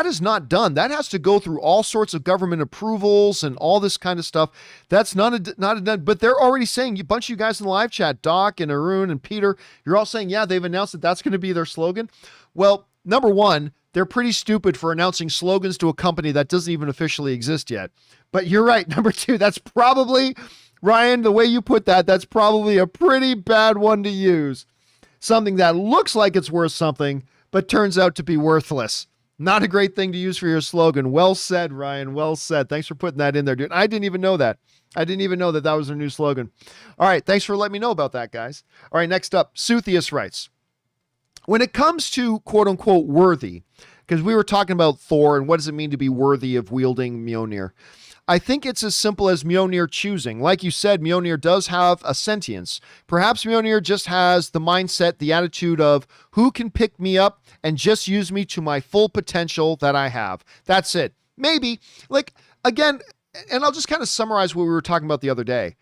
is not done. That has to go through all sorts of government approvals and all this kind of stuff. That's not done. But they're already saying, a bunch of you guys in the live chat, Doc and Arun and Peter, you're all saying, yeah, they've announced that that's going to be their slogan. Well, number one, they're pretty stupid for announcing slogans to a company that doesn't even officially exist yet. But you're right. Number two, that's probably, Ryan, the way you put that, that's probably a pretty bad one to use. Something that looks like it's worth something, but turns out to be worthless. Not a great thing to use for your slogan. Well said, Ryan. Well said. Thanks for putting that in there, dude. I didn't even know that. I didn't even know that that was their new slogan. All right. Thanks for letting me know about that, guys. All right. Next up, Suthius writes, when it comes to quote unquote worthy, because we were talking about Thor and what does it mean to be worthy of wielding Mjolnir. I think it's as simple as Mjolnir choosing. Like you said, Mjolnir does have a sentience. Perhaps Mjolnir just has the mindset, the attitude of who can pick me up and just use me to my full potential that I have. That's it. Maybe. Like, again, and I'll just kind of summarize what we were talking about the other day.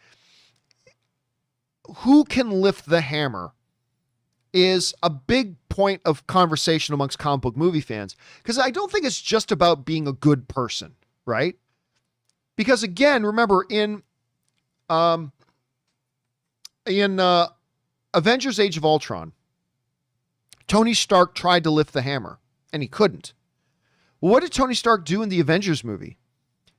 Who can lift the hammer is a big point of conversation amongst comic book movie fans. Because I don't think it's just about being a good person, right? Because again, remember in Avengers Age of Ultron, Tony Stark tried to lift the hammer and he couldn't. Well, what did Tony Stark do in the Avengers movie?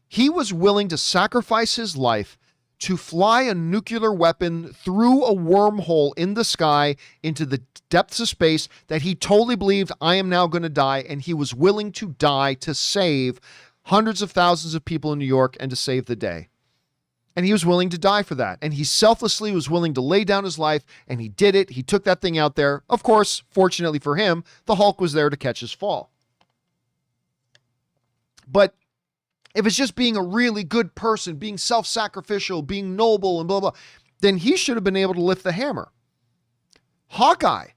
He was willing to sacrifice his life to fly a nuclear weapon through a wormhole in the sky into the depths of space that he totally believed, I am now going to die, and he was willing to die to save hundreds of thousands of people in New York and to save the day. And he was willing to die for that. And he selflessly was willing to lay down his life, and he did it. He took that thing out there. Of course, fortunately for him, the Hulk was there to catch his fall. But if it's just being a really good person, being self-sacrificial, being noble and blah, blah, then he should have been able to lift the hammer. Hawkeye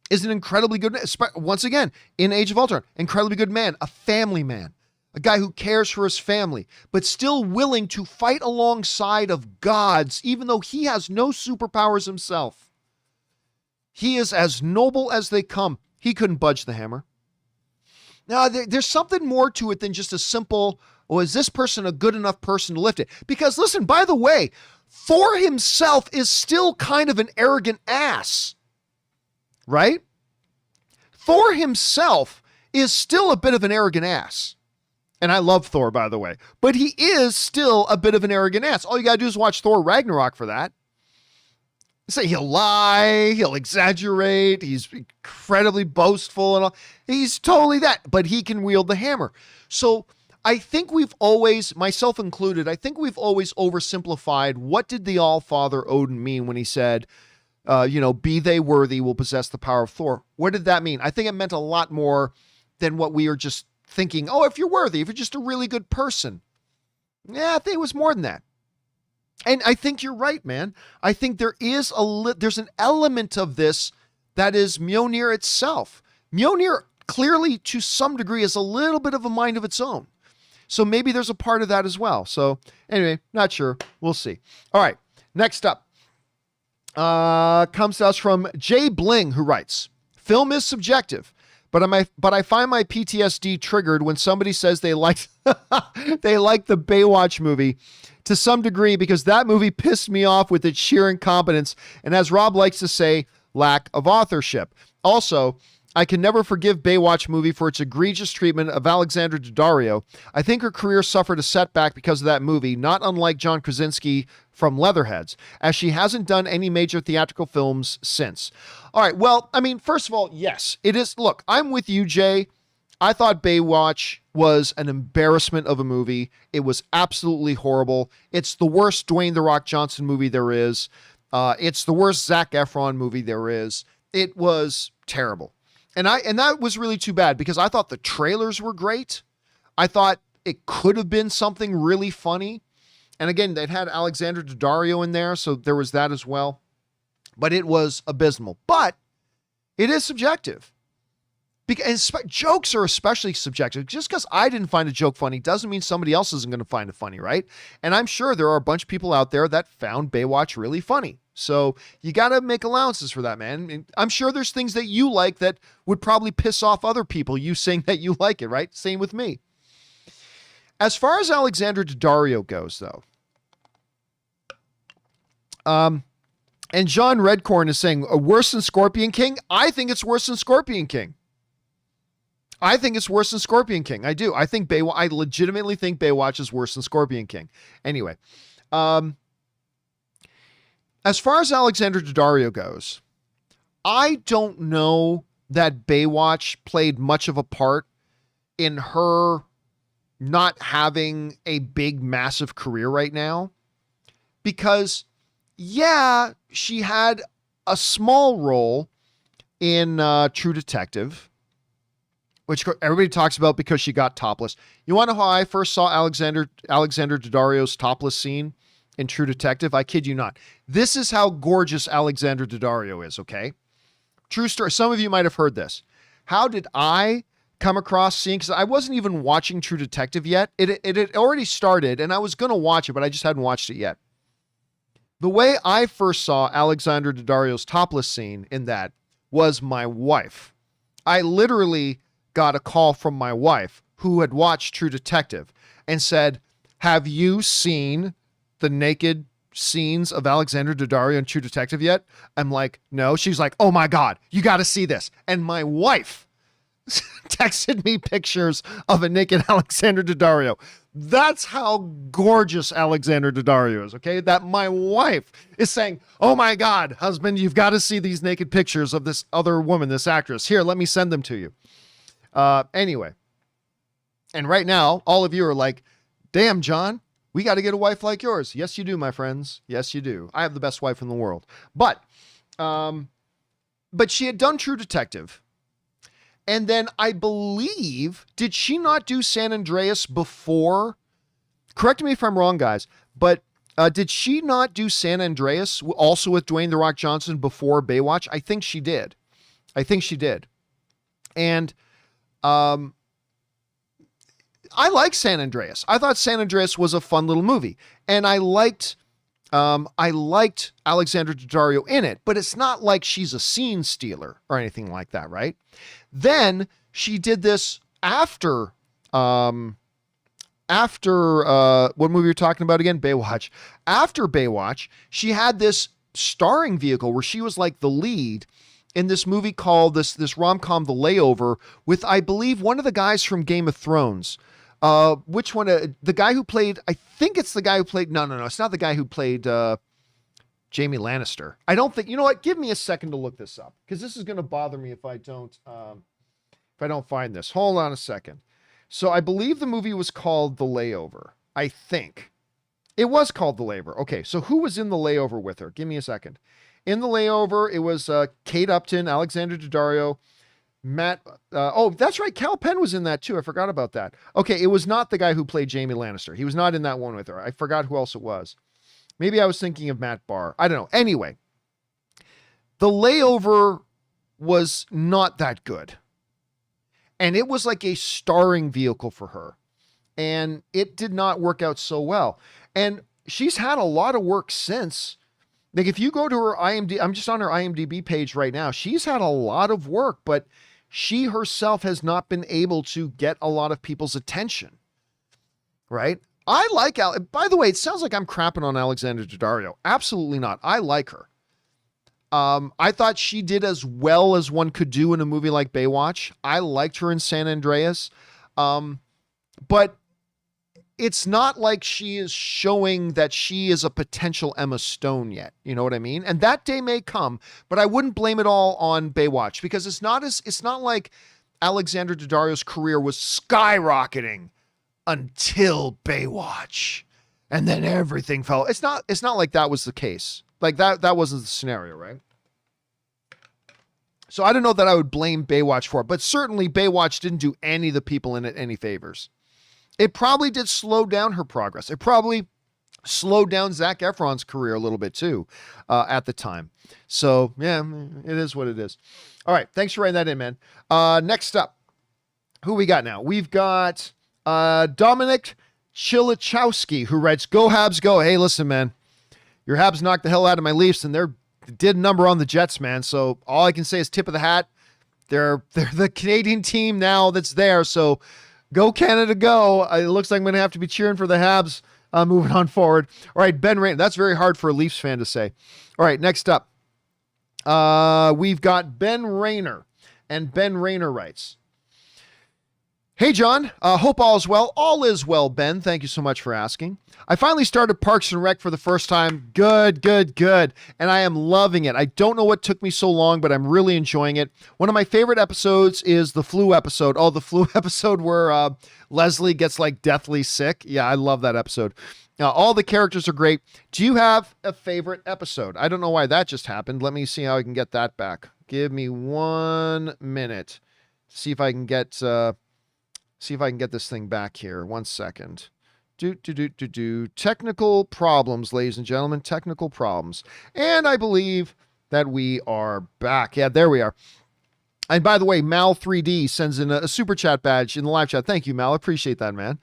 is an incredibly good, once again, in Age of Ultron, incredibly good man, a family man. A guy who cares for his family, but still willing to fight alongside of gods, even though he has no superpowers himself. He is as noble as they come. He couldn't budge the hammer. Now, there's something more to it than just a simple, oh, is this person a good enough person to lift it? Because listen, by the way, Thor himself is still kind of an arrogant ass, right? Thor himself is still a bit of an arrogant ass. And I love Thor, by the way. But he is still a bit of an arrogant ass. All you got to do is watch Thor Ragnarok for that. Say he'll lie, he'll exaggerate, he's incredibly boastful and all. He's totally that, but he can wield the hammer. So I think we've always, myself included, I think we've always oversimplified what did the All-Father Odin mean when he said, be they worthy will possess the power of Thor. What did that mean? I think it meant a lot more than what we are just thinking, oh, if you're worthy, if you're just a really good person. Yeah, I think it was more than that. And I think you're right, man. I think there is there's an element of this that is Mjolnir itself. Mjolnir clearly, to some degree, is a little bit of a mind of its own. So maybe there's a part of that as well. So anyway, not sure. We'll see. All right, next up comes to us from Jay Bling, who writes, film is subjective. But I find my PTSD triggered when somebody says they like they like the Baywatch movie to some degree because that movie pissed me off with its sheer incompetence and, as Rob likes to say, lack of authorship. Also, I can never forgive Baywatch movie for its egregious treatment of Alexandra Daddario. I think her career suffered a setback because of that movie, not unlike John Krasinski from Leatherheads, as she hasn't done any major theatrical films since. All right, well, I mean, first of all, yes, it is. Look, I'm with you, Jay. I thought Baywatch was an embarrassment of a movie. It was absolutely horrible. It's the worst Dwayne "The Rock" Johnson movie there is. It's the worst Zac Efron movie there is. It was terrible. And that was really too bad because I thought the trailers were great. I thought it could have been something really funny. And again, it had Alexandra Daddario in there, so there was that as well. But it was abysmal. But it is subjective. Because jokes are especially subjective. Just because I didn't find a joke funny doesn't mean somebody else isn't going to find it funny, right? And I'm sure there are a bunch of people out there that found Baywatch really funny. So you got to make allowances for that, man. I'm sure there's things that you like that would probably piss off other people, you saying that you like it, right? Same with me. As far as Alexandra Daddario goes, though, and John Redcorn is saying, worse than Scorpion King? I think it's worse than Scorpion King. I think it's worse than Scorpion King. I do. I legitimately think Baywatch is worse than Scorpion King. Anyway, as far as Alexandra Daddario goes, I don't know that Baywatch played much of a part in her not having a big, massive career right now. Because, yeah, she had a small role in True Detective. which everybody talks about because she got topless. You want to know how I first saw Alexander Daddario's topless scene in True Detective? I kid you not. This is how gorgeous Alexander Daddario is, okay? True story. Some of you might have heard this. How did I come across seeing, because I wasn't even watching True Detective yet. It had already started, and I was going to watch it, but I just hadn't watched it yet. The way I first saw Alexander Daddario's topless scene in that was my wife. I literally got a call from my wife who had watched True Detective and said, have you seen the naked scenes of Alexander Daddario in True Detective yet? I'm like, no. She's like, oh my God, you got to see this. And my wife texted me pictures of a naked Alexander Daddario. That's how gorgeous Alexander Daddario is, okay? That my wife is saying, oh my God, husband, you've got to see these naked pictures of this other woman, this actress. Here, let me send them to you. Anyway. And right now, all of you are like, damn, John, we got to get a wife like yours. Yes, you do, my friends. Yes, you do. I have the best wife in the world. But she had done True Detective. And then I believe, did she not do San Andreas before? Correct me if I'm wrong, guys. But did she not do San Andreas also with Dwayne "The Rock" Johnson before Baywatch? I think she did. And I like San Andreas. I thought San Andreas was a fun little movie. And I liked Alexander Daddario in it, but it's not like she's a scene stealer or anything like that, right? Then she did this after what movie you're talking about again? Baywatch. After Baywatch, she had this starring vehicle where she was like the lead in this movie called this rom-com, The Layover, with, I believe, one of the guys from Game of Thrones. Which one? The guy who played, I think it's the guy who played, no, it's not the guy who played Jamie Lannister. I don't think, you know what? Give me a second to look this up, because this is going to bother me if I don't find this. Hold on a second. So I believe the movie was called The Layover. I think it was called The Layover. Okay. So who was in The Layover with her? Give me a second. In The Layover, it was Kate Upton, Alexander Daddario, Matt. Oh, that's right. Cal Penn was in that too. I forgot about that. Okay. It was not the guy who played Jamie Lannister. He was not in that one with her. I forgot who else it was. Maybe I was thinking of Matt Barr. I don't know. Anyway, The Layover was not that good. And it was like a starring vehicle for her. And it did not work out so well. And she's had a lot of work since. Like if you go to her IMDb, I'm just on her IMDb page right now. She's had a lot of work, but she herself has not been able to get a lot of people's attention. Right? I like by the way, it sounds like I'm crapping on Alexander Daddario. Absolutely not. I like her. I thought she did as well as one could do in a movie like Baywatch. I liked her in San Andreas. But it's not like she is showing that she is a potential Emma Stone yet. You know what I mean? And that day may come, but I wouldn't blame it all on Baywatch, because it's not like Alexander Daddario's career was skyrocketing until Baywatch, and then everything fell. It's not like that was the case. Like that wasn't the scenario, right? So I don't know that I would blame Baywatch for it, but certainly Baywatch didn't do any of the people in it any favors. It probably did slow down her progress. It probably slowed down Zac Efron's career a little bit too, at the time. So yeah, it is what it is. All right. Thanks for writing that in, man. Next up, who we got now? We've got Dominic Chilichowski, who writes, "Go Habs, go." Hey, listen, man, your Habs knocked the hell out of my Leafs, and they did a number on the Jets, man. So all I can say is tip of the hat. They're the Canadian team now that's there. So go Canada, go. It looks like I'm going to have to be cheering for the Habs moving on forward. All right, Ben Raynor. That's very hard for a Leafs fan to say. All right, next up, we've got Ben Raynor, and Ben Raynor writes, "Hey, John, hope all is well. All is well, Ben. Thank you so much for asking. I finally started Parks and Rec for the first time. Good. And I am loving it. I don't know what took me so long, but I'm really enjoying it. One of my favorite episodes is the flu episode. Oh, the flu episode where Leslie gets like deathly sick. Yeah, I love that episode. All the characters are great. Do you have a favorite episode?" I don't know why that just happened. Let me see how I can get that back. Give me 1 minute. See if I can get this thing back here. 1 second. Technical problems, ladies and gentlemen. Technical problems. And I believe that we are back. Yeah, there we are. And by the way, Mal3D sends in a super chat badge in the live chat. Thank you, Mal. I appreciate that, man.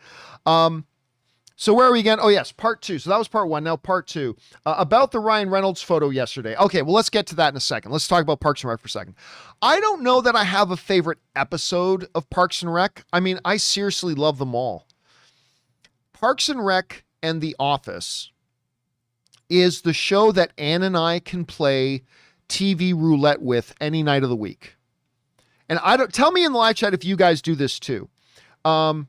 So where are we again? Oh, yes, part 2. So that was part 1. Now part 2. About the Ryan Reynolds photo yesterday. Okay, well, let's get to that in a second. Let's talk about Parks and Rec for a second. I don't know that I have a favorite episode of Parks and Rec. I mean, I seriously love them all. Parks and Rec and The Office is the show that Ann and I can play TV roulette with any night of the week. And tell me in the live chat if you guys do this too. Ann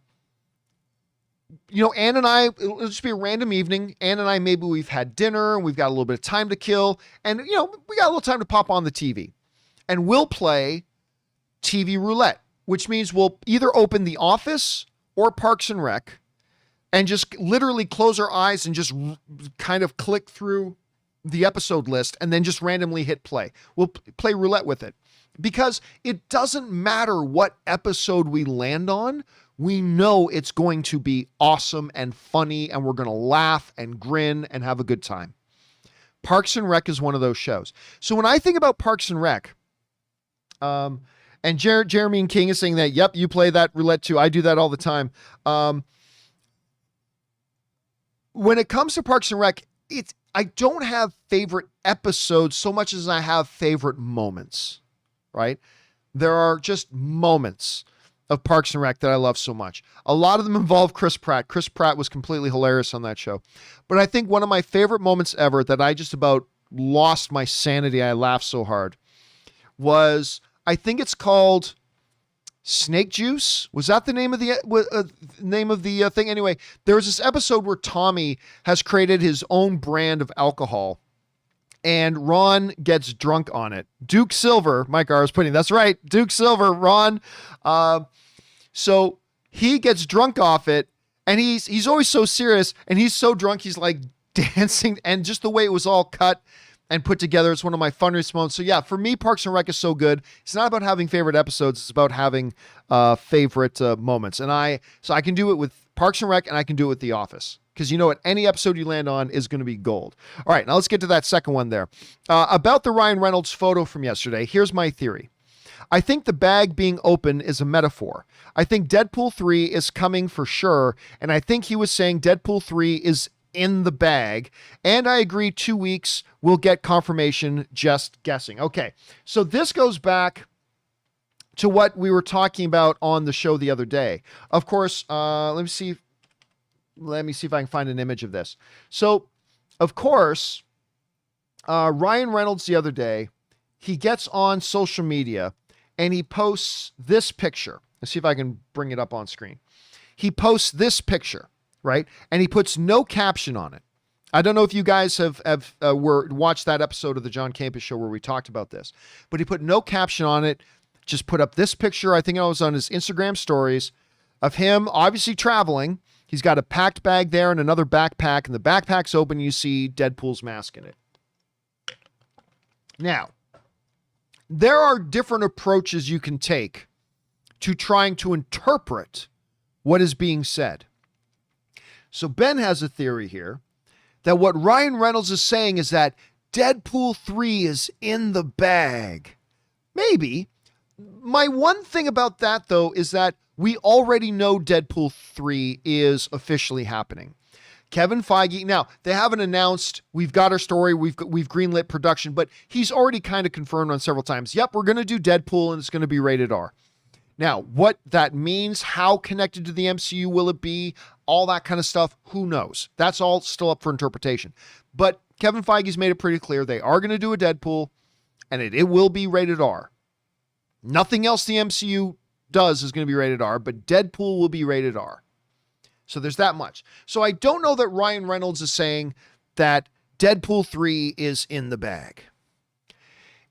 and I, it'll just be a random evening. Ann and I, maybe we've had dinner and we've got a little bit of time to kill. And, we got a little time to pop on the TV. And we'll play TV roulette, which means we'll either open The Office or Parks and Rec and just literally close our eyes and just kind of click through the episode list and then just randomly hit play. We'll play roulette with it because it doesn't matter what episode we land on. We know it's going to be awesome and funny, and we're going to laugh and grin and have a good time. Parks and Rec is one of those shows. So when I think about Parks and Rec, and Jeremy and King is saying that, yep, you play that roulette too. I do that all the time. When it comes to Parks and Rec, I don't have favorite episodes so much as I have favorite moments, right? There are just moments of Parks and Rec that I love so much. A lot of them involve Chris Pratt. Chris Pratt was completely hilarious on that show. But I think one of my favorite moments ever that I just about lost my sanity, I laughed so hard, was, I think it's called Snake Juice. Was that the name of the thing? Anyway, there was this episode where Tommy has created his own brand of alcohol and Ron gets drunk on it. Duke Silver, Mike R was putting, that's right, Duke Silver, Ron. So he gets drunk off it and he's always so serious and he's so drunk, he's like dancing, and just the way it was all cut and put together, it's one of my funniest moments. So yeah, for me, Parks and Rec is so good. It's not about having favorite episodes. It's about having favorite moments. And I can do it with Parks and Rec and I can do it with The Office. Because you know what? Any episode you land on is going to be gold. All right, now let's get to that second one there. About the Ryan Reynolds photo from yesterday, here's my theory. I think the bag being open is a metaphor. I think Deadpool 3 is coming for sure, and I think he was saying Deadpool 3 is in the bag, and I agree 2 weeks we'll get confirmation, just guessing. Okay, so this goes back to what we were talking about on the show the other day. Of course, let me see if I can find an image of this. So, of course, Ryan Reynolds the other day, he gets on social media and he posts this picture. Let's see if I can bring it up on screen. He posts this picture, right? And he puts no caption on it. I don't know if you guys have watched that episode of the John Campea Show where we talked about this, but he put no caption on it, just put up this picture. I think it was on his Instagram stories of him obviously traveling. He's got a packed bag there and another backpack, and the backpack's open. You see Deadpool's mask in it. Now, there are different approaches you can take to trying to interpret what is being said. So Ben has a theory here that what Ryan Reynolds is saying is that Deadpool 3 is in the bag. Maybe. My one thing about that, though, is that we already know Deadpool 3 is officially happening. Kevin Feige, now, they haven't announced, we've got our story, we've greenlit production, but he's already kind of confirmed on several times, yep, we're going to do Deadpool and it's going to be rated R. Now, what that means, how connected to the MCU will it be, all that kind of stuff, who knows? That's all still up for interpretation. But Kevin Feige's made it pretty clear they are going to do a Deadpool, and it will be rated R. Nothing else the MCU does is going to be rated R, but Deadpool will be rated R. So there's that much. So I don't know that Ryan Reynolds is saying that Deadpool 3 is in the bag.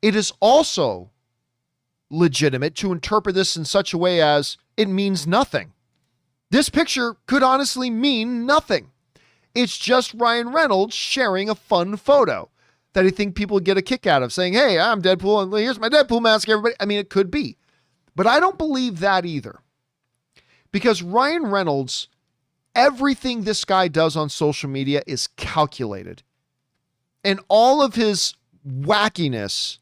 It is also legitimate to interpret this in such a way as it means nothing. This picture could honestly mean nothing. It's just Ryan Reynolds sharing a fun photo that I think people get a kick out of, saying, hey, I'm Deadpool and here's my Deadpool mask, everybody. I mean, it could be. But I don't believe that either. Because Ryan Reynolds, everything this guy does on social media is calculated. And all of his wackiness,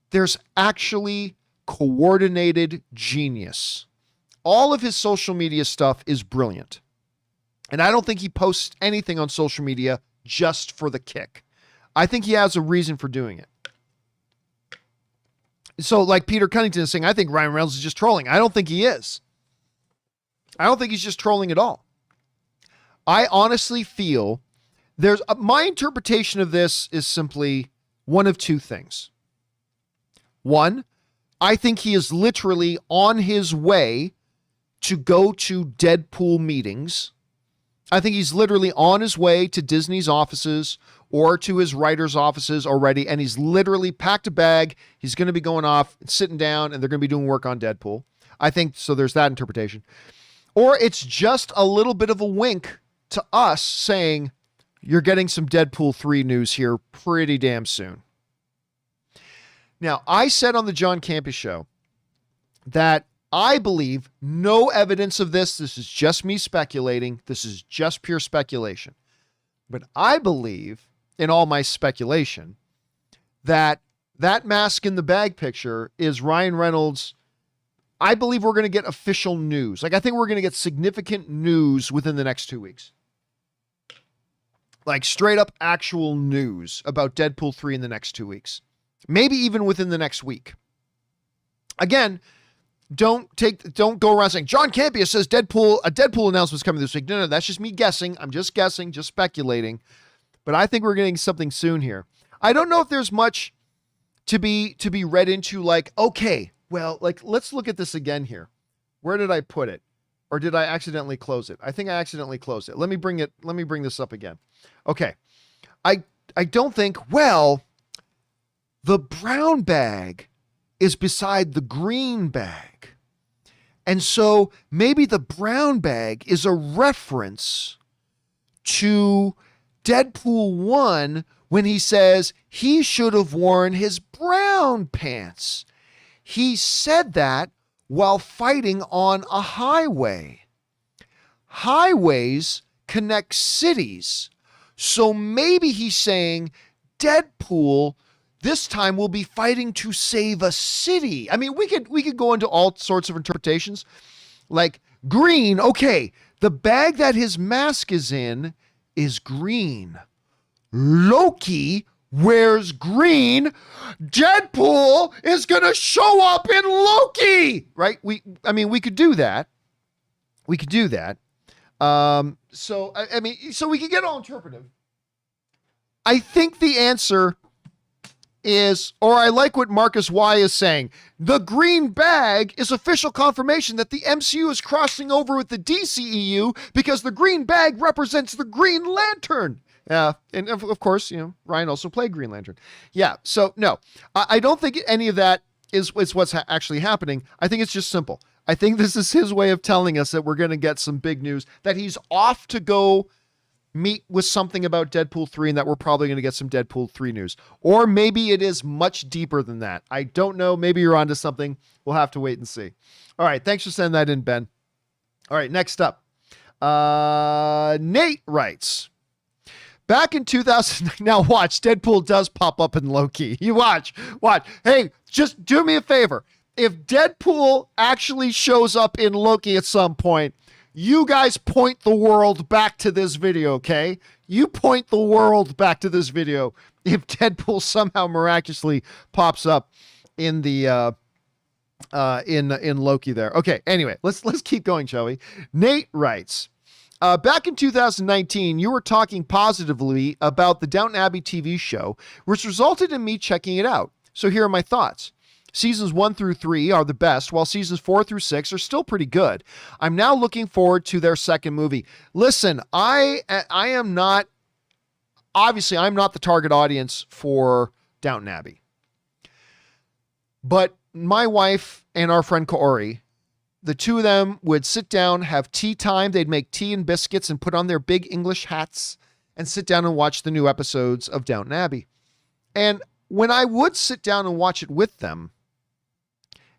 there's actually coordinated genius. All of his social media stuff is brilliant. And I don't think he posts anything on social media just for the kick. I think he has a reason for doing it. So like Peter Cunnington is saying, I think Ryan Reynolds is just trolling. I don't think he is. I don't think he's just trolling at all. I honestly feel my interpretation of this is simply one of two things. One, I think he is literally on his way to go to Deadpool meetings. I think he's literally on his way to Disney's offices or to his writers' offices already, and he's literally packed a bag. He's going to be going off, sitting down, and they're going to be doing work on Deadpool. I think so. There's that interpretation. Or it's just a little bit of a wink to us saying, you're getting some Deadpool 3 news here pretty damn soon. Now, I said on the John Campea Show that I believe no evidence of this. This is just me speculating. This is just pure speculation. But I believe in all my speculation that mask in the bag picture is Ryan Reynolds. I believe we're going to get official news. Like, I think we're going to get significant news within the next 2 weeks. Like straight up actual news about Deadpool 3 in the next 2 weeks. Maybe even within the next week. Again, don't go around saying John Campea says a Deadpool announcement's coming this week. No, that's just me guessing. I'm just guessing, just speculating. But I think we're getting something soon here. I don't know if there's much to be read into, like, okay, well, like, let's look at this again here. Where did I put it? Or did I accidentally close it? I think I accidentally closed it. Let me bring this up again. Okay. I don't think, well, the brown bag is beside the green bag. And so maybe the brown bag is a reference to Deadpool 1 when he says he should have worn his brown pants. He said that while fighting on a highway. Highways connect cities. So maybe he's saying Deadpool this time will be fighting to save a city. I mean, we could go into all sorts of interpretations. Like green, okay, the bag that his mask is in is green. Loki wears green. Deadpool is going to show up in Loki, right? We could do that. We could do that. So we could get all interpretive. I think the answer is, or I like what Marcus Y is saying, the green bag is official confirmation that the MCU is crossing over with the DCEU because the green bag represents the Green Lantern. Yeah, and of course, Ryan also played Green Lantern. Yeah, so no, I don't think any of that is what's actually happening. I think it's just simple. I think this is his way of telling us that we're going to get some big news, that he's off to go meet with something about Deadpool 3 and that we're probably going to get some Deadpool 3 news. Or maybe it is much deeper than that. I don't know. Maybe you're onto something. We'll have to wait and see. All right. Thanks for sending that in, Ben. All right. Next up. Nate writes, back in 2000, now watch, Deadpool does pop up in Loki. You watch. Hey, just do me a favor. If Deadpool actually shows up in Loki at some point, you guys point the world back to this video, okay? You point the world back to this video if Deadpool somehow miraculously pops up in the in Loki there. Okay, anyway, let's keep going, shall we? Nate writes, back in 2019, you were talking positively about the Downton Abbey TV show, which resulted in me checking it out. So here are my thoughts. Seasons 1 through 3 are the best, while seasons 4 through 6 are still pretty good. I'm now looking forward to their second movie. Listen, I am not, obviously, I'm not the target audience for Downton Abbey. But my wife and our friend Kaori, the two of them would sit down, have tea time. They'd make tea and biscuits and put on their big English hats and sit down and watch the new episodes of Downton Abbey. And when I would sit down and watch it with them,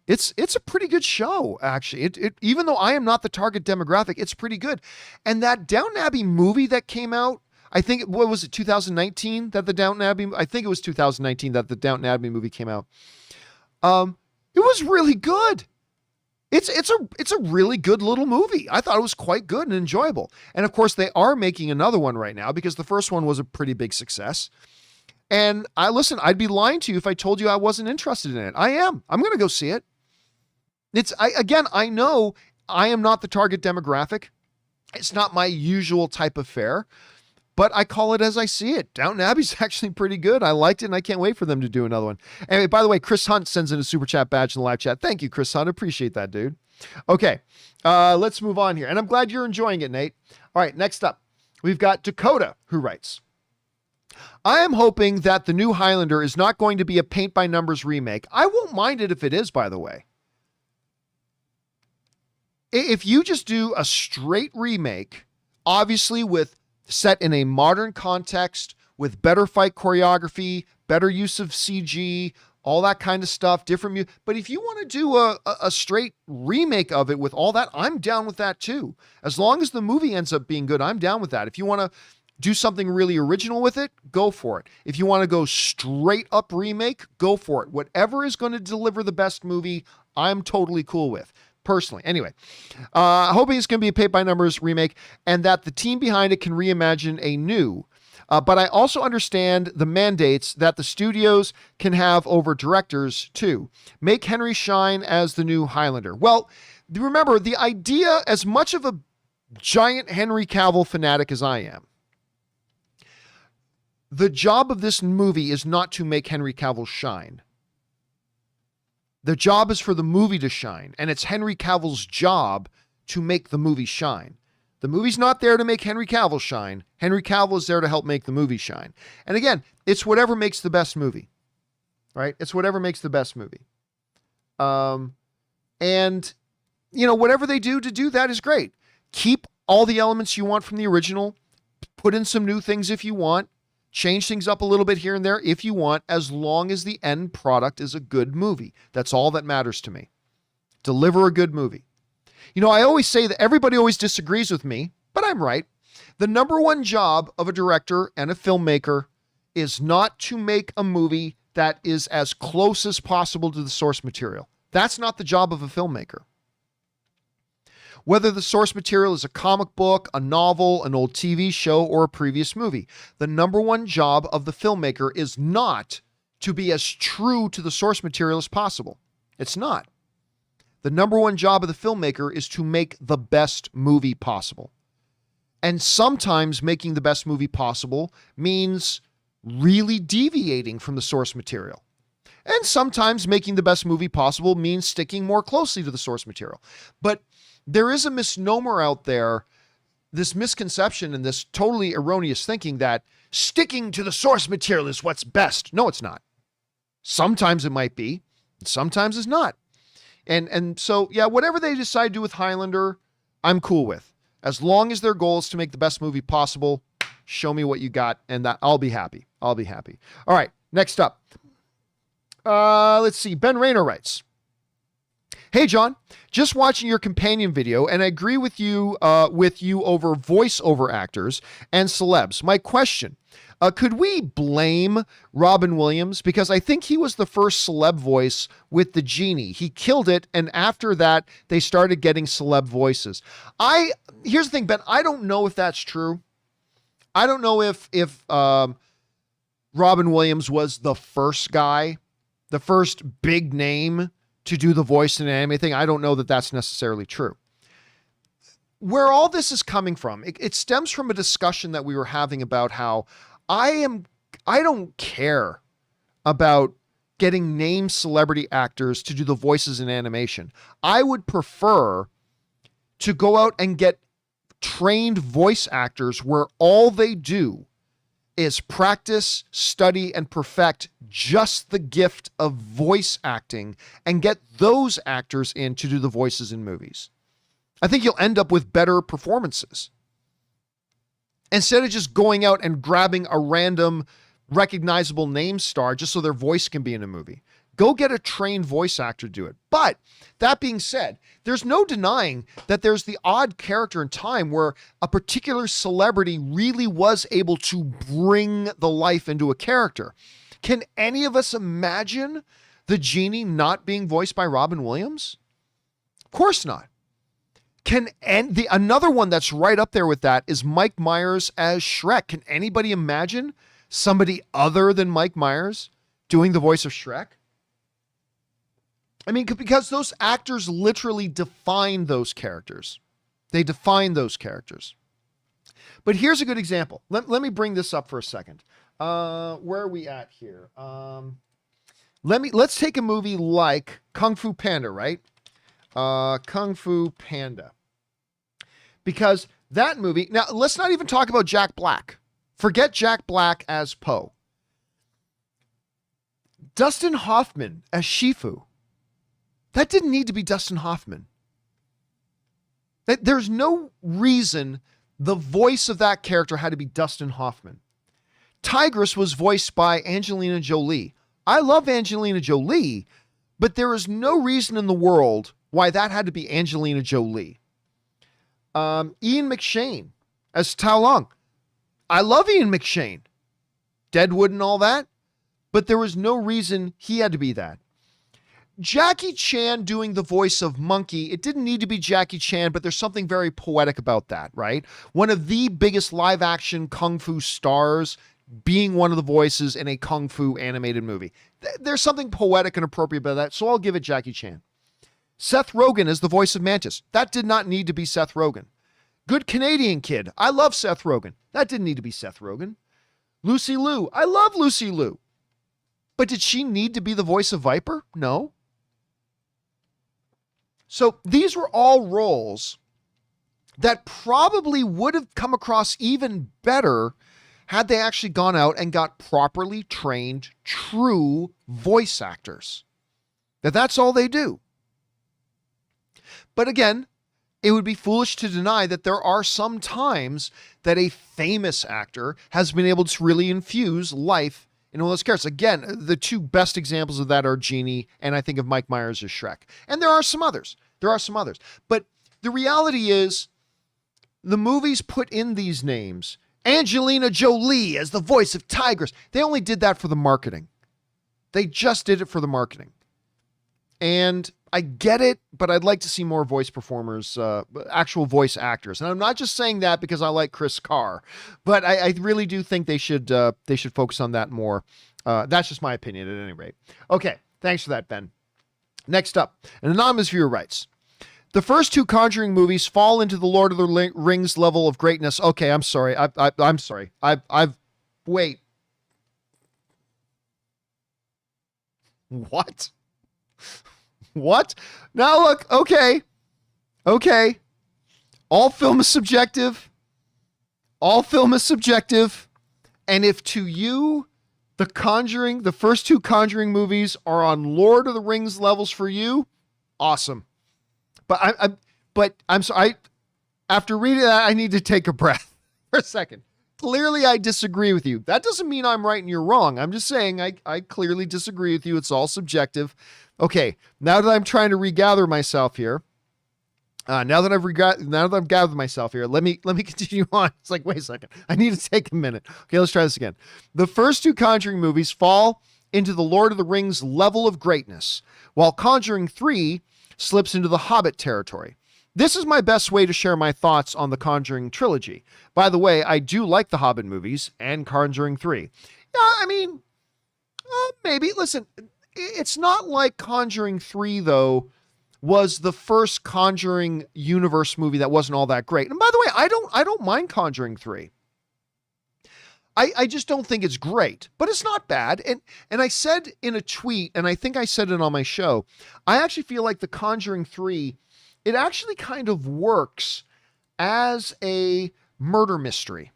It's a pretty good show, actually. It even though I am not the target demographic, it's pretty good. And that Downton Abbey movie that came out, I think, what was it, 2019 that the Downton Abbey, I think it was 2019 that the Downton Abbey movie came out. It was really good. It's a really good little movie. I thought it was quite good and enjoyable. And of course, they are making another one right now because the first one was a pretty big success. And I'd be lying to you if I told you I wasn't interested in it. I am. I'm going to go see it. I know I am not the target demographic. It's not my usual type of fare, but I call it as I see it. Downton Abbey's actually pretty good. I liked it, and I can't wait for them to do another one. Anyway, by the way, Chris Hunt sends in a super chat badge in the live chat. Thank you, Chris Hunt. Appreciate that, dude. Okay, let's move on here. And I'm glad you're enjoying it, Nate. All right, next up, we've got Dakota, who writes, I am hoping that the new Highlander is not going to be a paint-by-numbers remake. I won't mind it if it is, by the way. If you just do a straight remake, obviously with set in a modern context, with better fight choreography, better use of CG, all that kind of stuff, different but if you want to do a straight remake of it with all that, I'm down with that too. As long as the movie ends up being good, I'm down with that. If you want to do something really original with it, go for it. If you want to go straight up remake, go for it. Whatever is going to deliver the best movie, I'm totally cool with. Personally. Anyway, hoping it's going to be a paint-by-numbers remake and that the team behind it can reimagine a new. But I also understand the mandates that the studios can have over directors too. Make Henry shine as the new Highlander. Well, remember, the idea, as much of a giant Henry Cavill fanatic as I am, the job of this movie is not to make Henry Cavill shine. The job is for the movie to shine, and it's Henry Cavill's job to make the movie shine. The movie's not there to make Henry Cavill shine. Henry Cavill is there to help make the movie shine. And again, it's whatever makes the best movie, right? It's whatever makes the best movie. And, whatever they do to do that is great. Keep all the elements you want from the original. Put in some new things if you want. Change things up a little bit here and there if you want, as long as the end product is a good movie. That's all that matters to me. Deliver a good movie. I always say that everybody always disagrees with me, but I'm right. The number one job of a director and a filmmaker is not to make a movie that is as close as possible to the source material. That's not the job of a filmmaker. Whether the source material is a comic book, a novel, an old TV show, or a previous movie, the number one job of the filmmaker is not to be as true to the source material as possible. It's not. The number one job of the filmmaker is to make the best movie possible. And sometimes making the best movie possible means really deviating from the source material. And sometimes making the best movie possible means sticking more closely to the source material. But there is a misnomer out there, this misconception and this totally erroneous thinking that sticking to the source material is what's best. No, it's not. Sometimes it might be, sometimes it's not. And so, yeah, whatever they decide to do with Highlander, I'm cool with. As long as their goal is to make the best movie possible, show me what you got, and that I'll be happy. I'll be happy. All right, next up. Let's see. Ben Raynor writes, Hey, John, just watching your companion video, and I agree with you over voiceover actors and celebs. My question, could we blame Robin Williams? Because I think he was the first celeb voice with the genie. He killed it, and after that, they started getting celeb voices. Here's the thing, Ben, I don't know if that's true. I don't know if Robin Williams was the first guy, the first big name to do the voice in an anime thing. I don't know that that's necessarily true. Where all this is coming from, it stems from a discussion that we were having about how I don't care about getting named celebrity actors to do the voices in animation. I would prefer to go out and get trained voice actors where all they do is practice, study, and perfect just the gift of voice acting and get those actors in to do the voices in movies. I think you'll end up with better performances. Instead of just going out and grabbing a random recognizable name star just so their voice can be in a movie. Go get a trained voice actor to do it. But that being said, there's no denying that there's the odd character in time where a particular celebrity really was able to bring the life into a character. Can any of us imagine the genie not being voiced by Robin Williams? Of course not. Another one that's right up there with that is Mike Myers as Shrek. Can anybody imagine somebody other than Mike Myers doing the voice of Shrek? I mean, because those actors literally define those characters. They define those characters. But here's a good example. Let me bring this up for a second. Where are we at here? Let's take a movie like Kung Fu Panda, right? Kung Fu Panda. Because that movie, now let's not even talk about Jack Black. Forget Jack Black as Poe. Dustin Hoffman as Shifu. That didn't need to be Dustin Hoffman. There's no reason the voice of that character had to be Dustin Hoffman. Tigress was voiced by Angelina Jolie. I love Angelina Jolie, but there is no reason in the world why that had to be Angelina Jolie. Ian McShane as Tao Long. I love Ian McShane. Deadwood and all that, but there was no reason he had to be that. Jackie Chan doing the voice of Monkey, it didn't need to be Jackie Chan, but there's something very poetic about that, right? One of the biggest live action Kung Fu stars being one of the voices in a Kung Fu animated movie. There's something poetic and appropriate about that, so I'll give it Jackie Chan. Seth Rogen is the voice of Mantis. That did not need to be Seth Rogen. Good Canadian Kid. I love Seth Rogen. That didn't need to be Seth Rogen. Lucy Liu. I love Lucy Liu. But did she need to be the voice of Viper? No. So these were all roles that probably would have come across even better had they actually gone out and got properly trained, true voice actors. That's all they do. But again, it would be foolish to deny that there are some times that a famous actor has been able to really infuse life in all those characters. Again, the two best examples of that are Genie and I think of Mike Myers as Shrek. And there are some others. But the reality is the movies put in these names. Angelina Jolie as the voice of Tigress. They only did that for the marketing. They just did it for the marketing. And I get it, but I'd like to see more voice performers, actual voice actors. And I'm not just saying that because I like Chris Carr, but I really do think they should focus on that more. That's just my opinion at any rate. Okay, thanks for that, Ben. Next up, an anonymous viewer writes, the first two Conjuring movies fall into the Lord of the Rings level of greatness. Okay, I'm sorry. I'm sorry. Wait. What? What? Now look, okay. All film is subjective. And if to you, the first two Conjuring movies are on Lord of the Rings levels for you, awesome. But I'm sorry. After reading that, I need to take a breath for a second. Clearly, I disagree with you. That doesn't mean I'm right and you're wrong. I'm just saying I clearly disagree with you. It's all subjective. Okay, now that I'm trying to regather myself here, now that I've gathered myself here, let me continue on. It's like, wait a second, I need to take a minute. Okay, let's try this again. The first two Conjuring movies fall into the Lord of the Rings level of greatness, while Conjuring 3 slips into the Hobbit territory. This is my best way to share my thoughts on the Conjuring trilogy. By the way, I do like the Hobbit movies and Conjuring 3. Yeah, I mean, maybe. Listen, it's not like Conjuring 3, though, was the first Conjuring universe movie that wasn't all that great. And by the way, I don't mind Conjuring 3. I just don't think it's great, but it's not bad. And I said in a tweet, and I think I said it on my show, I actually feel like the Conjuring 3, it actually kind of works as a murder mystery.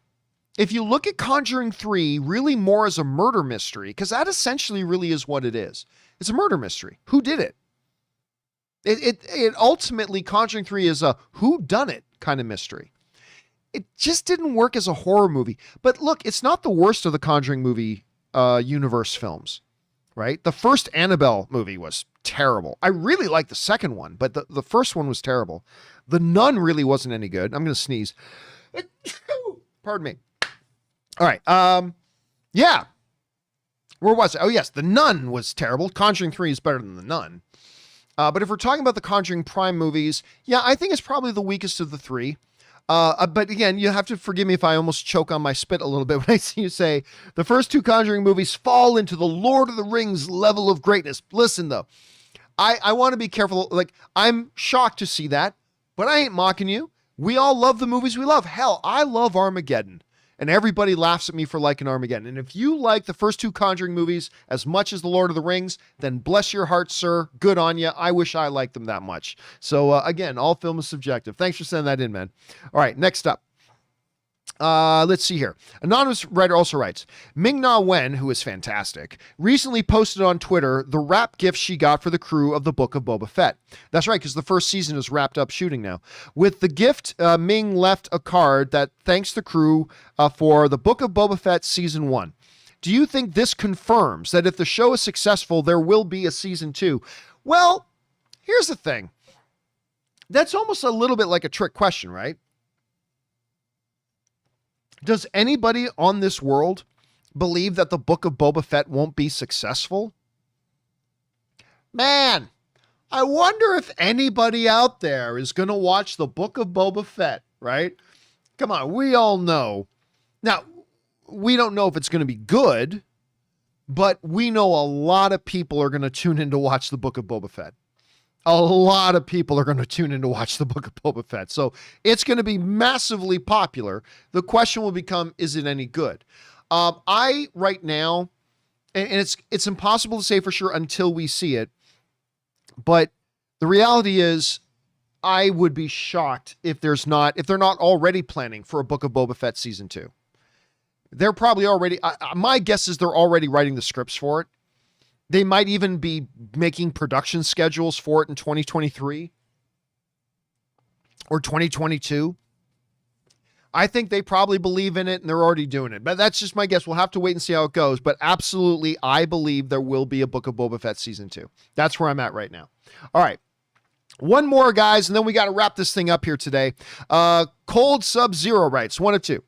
If you look at Conjuring 3 really more as a murder mystery, because that essentially really is what it is. It's a murder mystery. Who did it? It ultimately, Conjuring 3 is a whodunit kind of mystery. It just didn't work as a horror movie. But look, it's not the worst of the Conjuring movie universe films. right? The first Annabelle movie was terrible. I really liked the second one, but the first one was terrible. The Nun really wasn't any good. I'm going to sneeze. Pardon me. All right. Yeah. Where was it? Oh, yes. The Nun was terrible. Conjuring 3 is better than The Nun. But if we're talking about the Conjuring Prime movies, yeah, I think it's probably the weakest of the three. But again, you have to forgive me if I almost choke on my spit a little bit when I see you say the first two Conjuring movies fall into the Lord of the Rings level of greatness. Listen, though, I want to be careful. Like, I'm shocked to see that, but I ain't mocking you. We all love the movies we love. Hell, I love Armageddon. And everybody laughs at me for liking Armageddon. And if you like the first two Conjuring movies as much as The Lord of the Rings, then bless your heart, sir. Good on you. I wish I liked them that much. So again, all film is subjective. Thanks for sending that in, man. All right, next up. Let's see here. Anonymous writer also writes, Ming-Na Wen, who is fantastic, recently posted on Twitter the wrap gift she got for the crew of the Book of Boba Fett. That's right, because the first season is wrapped up shooting now. With the gift, Ming left a card that thanks the crew for the Book of Boba Fett Season 1. Do you think this confirms that if the show is successful, there will be a Season 2? Well, here's the thing. That's almost a little bit like a trick question, right? Does anybody on this world believe that the Book of Boba Fett won't be successful? Man, I wonder if anybody out there is going to watch the Book of Boba Fett, right? Come on, we all know. Now, we don't know if it's going to be good, but we know a lot of people are going to tune in to watch the Book of Boba Fett. A lot of people are going to tune in to watch the Book of Boba Fett. So it's going to be massively popular. The question will become, is it any good? Right now, and it's impossible to say for sure until we see it, but the reality is I would be shocked if they're not already planning for a Book of Boba Fett Season 2. They're probably already, my guess is they're already writing the scripts for it. They might even be making production schedules for it in 2023 or 2022. I think they probably believe in it and they're already doing it. But that's just my guess. We'll have to wait and see how it goes. But absolutely, I believe there will be a Book of Boba Fett Season 2. That's where I'm at right now. All right. One more, guys, and then we got to wrap this thing up here today. Cold Sub-Zero writes, 1 of 2.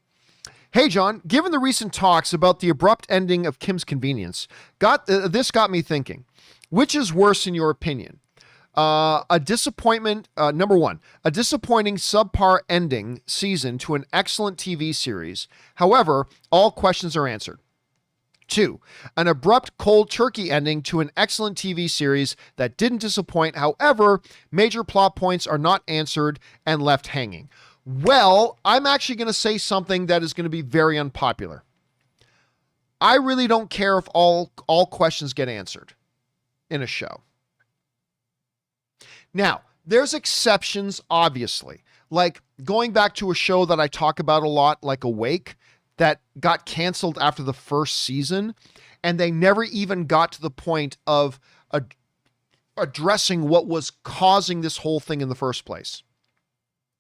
Hey, John, given the recent talks about the abrupt ending of Kim's Convenience, this got me thinking, which is worse in your opinion? A disappointment, number one, a disappointing subpar ending season to an excellent TV series. However, all questions are answered. 2, an abrupt cold turkey ending to an excellent TV series that didn't disappoint. However, major plot points are not answered and left hanging. Well, I'm actually going to say something that is going to be very unpopular. I really don't care if all questions get answered in a show. Now, there's exceptions, obviously. Like going back to a show that I talk about a lot, like Awake, that got canceled after the first season, and they never even got to the point of addressing what was causing this whole thing in the first place.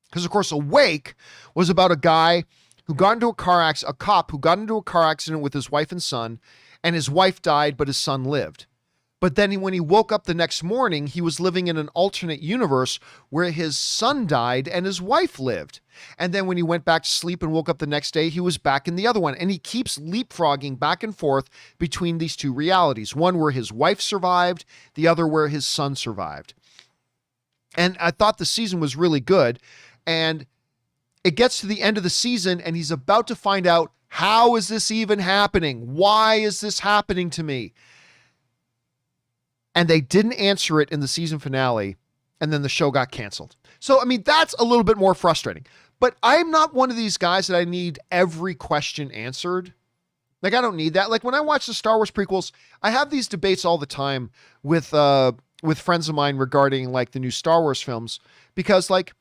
Because, of course, Awake was about a guy who got into a cop who got into a car accident with his wife and son, and his wife died, but his son lived. But then when he woke up the next morning, he was living in an alternate universe where his son died and his wife lived. And then when he went back to sleep and woke up the next day, he was back in the other one. And he keeps leapfrogging back and forth between these two realities. One where his wife survived, the other where his son survived. And I thought the season was really good. And it gets to the end of the season and he's about to find out, how is this even happening? Why is this happening to me? And they didn't answer it in the season finale, and then the show got canceled. So, I mean, that's a little bit more frustrating. But I'm not one of these guys that I need every question answered. Like, I don't need that. Like, when I watch the Star Wars prequels, I have these debates all the time with friends of mine regarding, like, the new Star Wars films. Because, like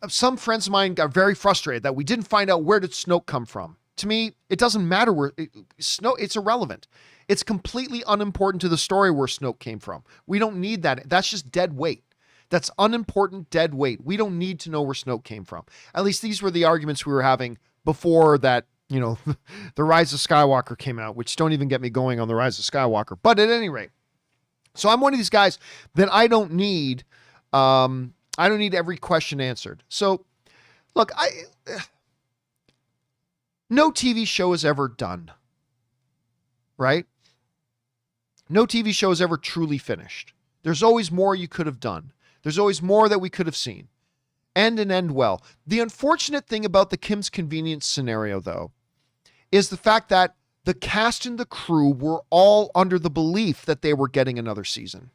some friends of mine got very frustrated that we didn't find out where did Snoke come from. To me, it doesn't matter where Snoke, it's irrelevant. It's completely unimportant to the story where Snoke came from. We don't need that. That's just dead weight. That's unimportant dead weight. We don't need to know where Snoke came from. At least these were the arguments we were having before that you know, The Rise of Skywalker came out, which don't even get me going on The Rise of Skywalker. But at any rate, so I'm one of these guys that I don't need every question answered. So look, no TV show is ever done, right? No TV show is ever truly finished. There's always more you could have done. There's always more that we could have seen. End and end well. The unfortunate thing about the Kim's Convenience scenario, though, is the fact that the cast and the crew were all under the belief that they were getting another season.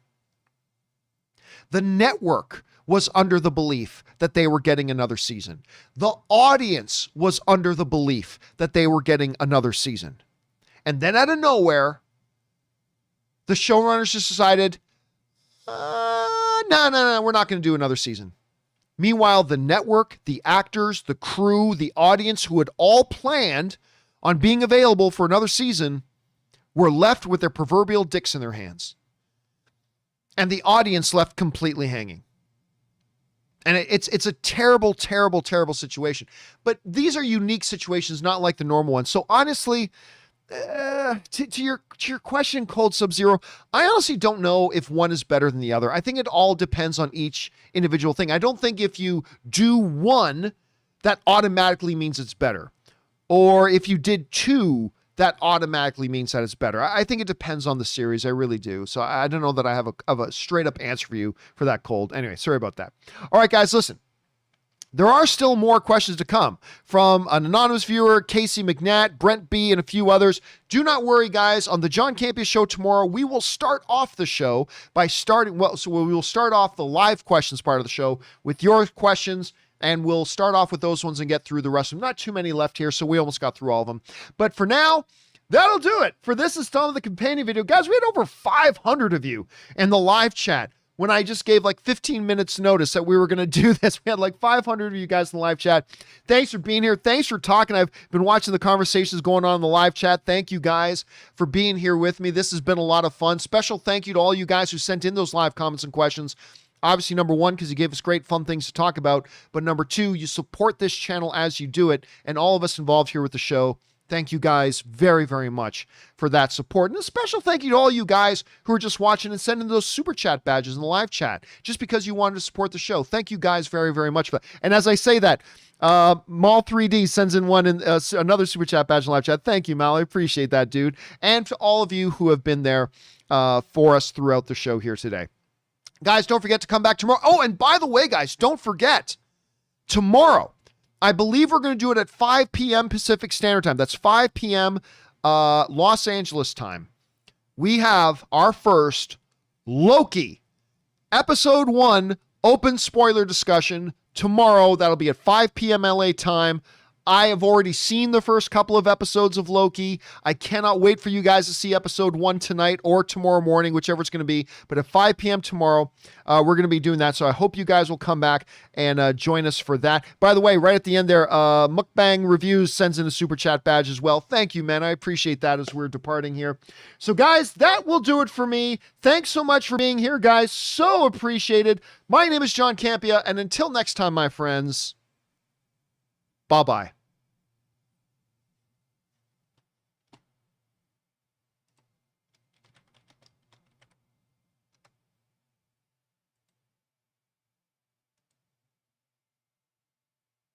The network was under the belief that they were getting another season. The audience was under the belief that they were getting another season. And then out of nowhere, the showrunners just decided, no, we're not going to do another season. Meanwhile, the network, the actors, the crew, the audience who had all planned on being available for another season were left with their proverbial dicks in their hands. And the audience left completely hanging. And it's a terrible, terrible, terrible situation. But these are unique situations, not like the normal ones. So honestly, to your question, Cold Sub-Zero, I honestly don't know if one is better than the other. I think it all depends on each individual thing. I don't think if you do one, that automatically means it's better. Or if you did two, that automatically means that it's better. I think it depends on the series. I really do. So I don't know that I have a straight up answer for you for that, Cold. Anyway, sorry about that. All right, guys, listen. There are still more questions to come from an anonymous viewer, Casey McNatt, Brent B, and a few others. Do not worry, guys. On the John Campea Show tomorrow, we will start off the show by we will start off the live questions part of the show with your questions, and we'll start off with those ones and get through the rest of them. Not too many left here, so we almost got through all of them. But for now, that'll do it for this installment of the companion video. Guys, we had over 500 of you in the live chat. When I just gave like 15 minutes notice that we were going to do this, we had like 500 of you guys in the live chat. Thanks for being here. Thanks for talking. I've been watching the conversations going on in the live chat. Thank you guys for being here with me. This has been a lot of fun. Special thank you to all you guys who sent in those live comments and questions. Obviously, number one, because you gave us great fun things to talk about. But number two, you support this channel as you do it. And all of us involved here with the show, thank you guys very, very much for that support. And a special thank you to all you guys who are just watching and sending those super chat badges in the live chat just because you wanted to support the show. Thank you guys very, very much for that. And as I say that, Mal 3D sends in another super chat badge in the live chat. Thank you, Mal. I appreciate that, dude. And to all of you who have been there for us throughout the show here today. Guys, don't forget to come back tomorrow. Oh, and by the way, guys, don't forget, tomorrow, I believe we're going to do it at 5 p.m. Pacific Standard Time. That's 5 p.m. Los Angeles time. We have our first Loki Episode 1 open spoiler discussion tomorrow. That'll be at 5 p.m. LA time. I have already seen the first couple of episodes of Loki. I cannot wait for you guys to see episode 1 tonight or tomorrow morning, whichever it's going to be. But at 5 p.m. tomorrow, we're going to be doing that. So I hope you guys will come back and join us for that. By the way, right at the end there, Mukbang Reviews sends in a super chat badge as well. Thank you, man. I appreciate that as we're departing here. So guys, that will do it for me. Thanks so much for being here, guys. So appreciated. My name is John Campea, and until next time, my friends, bye-bye.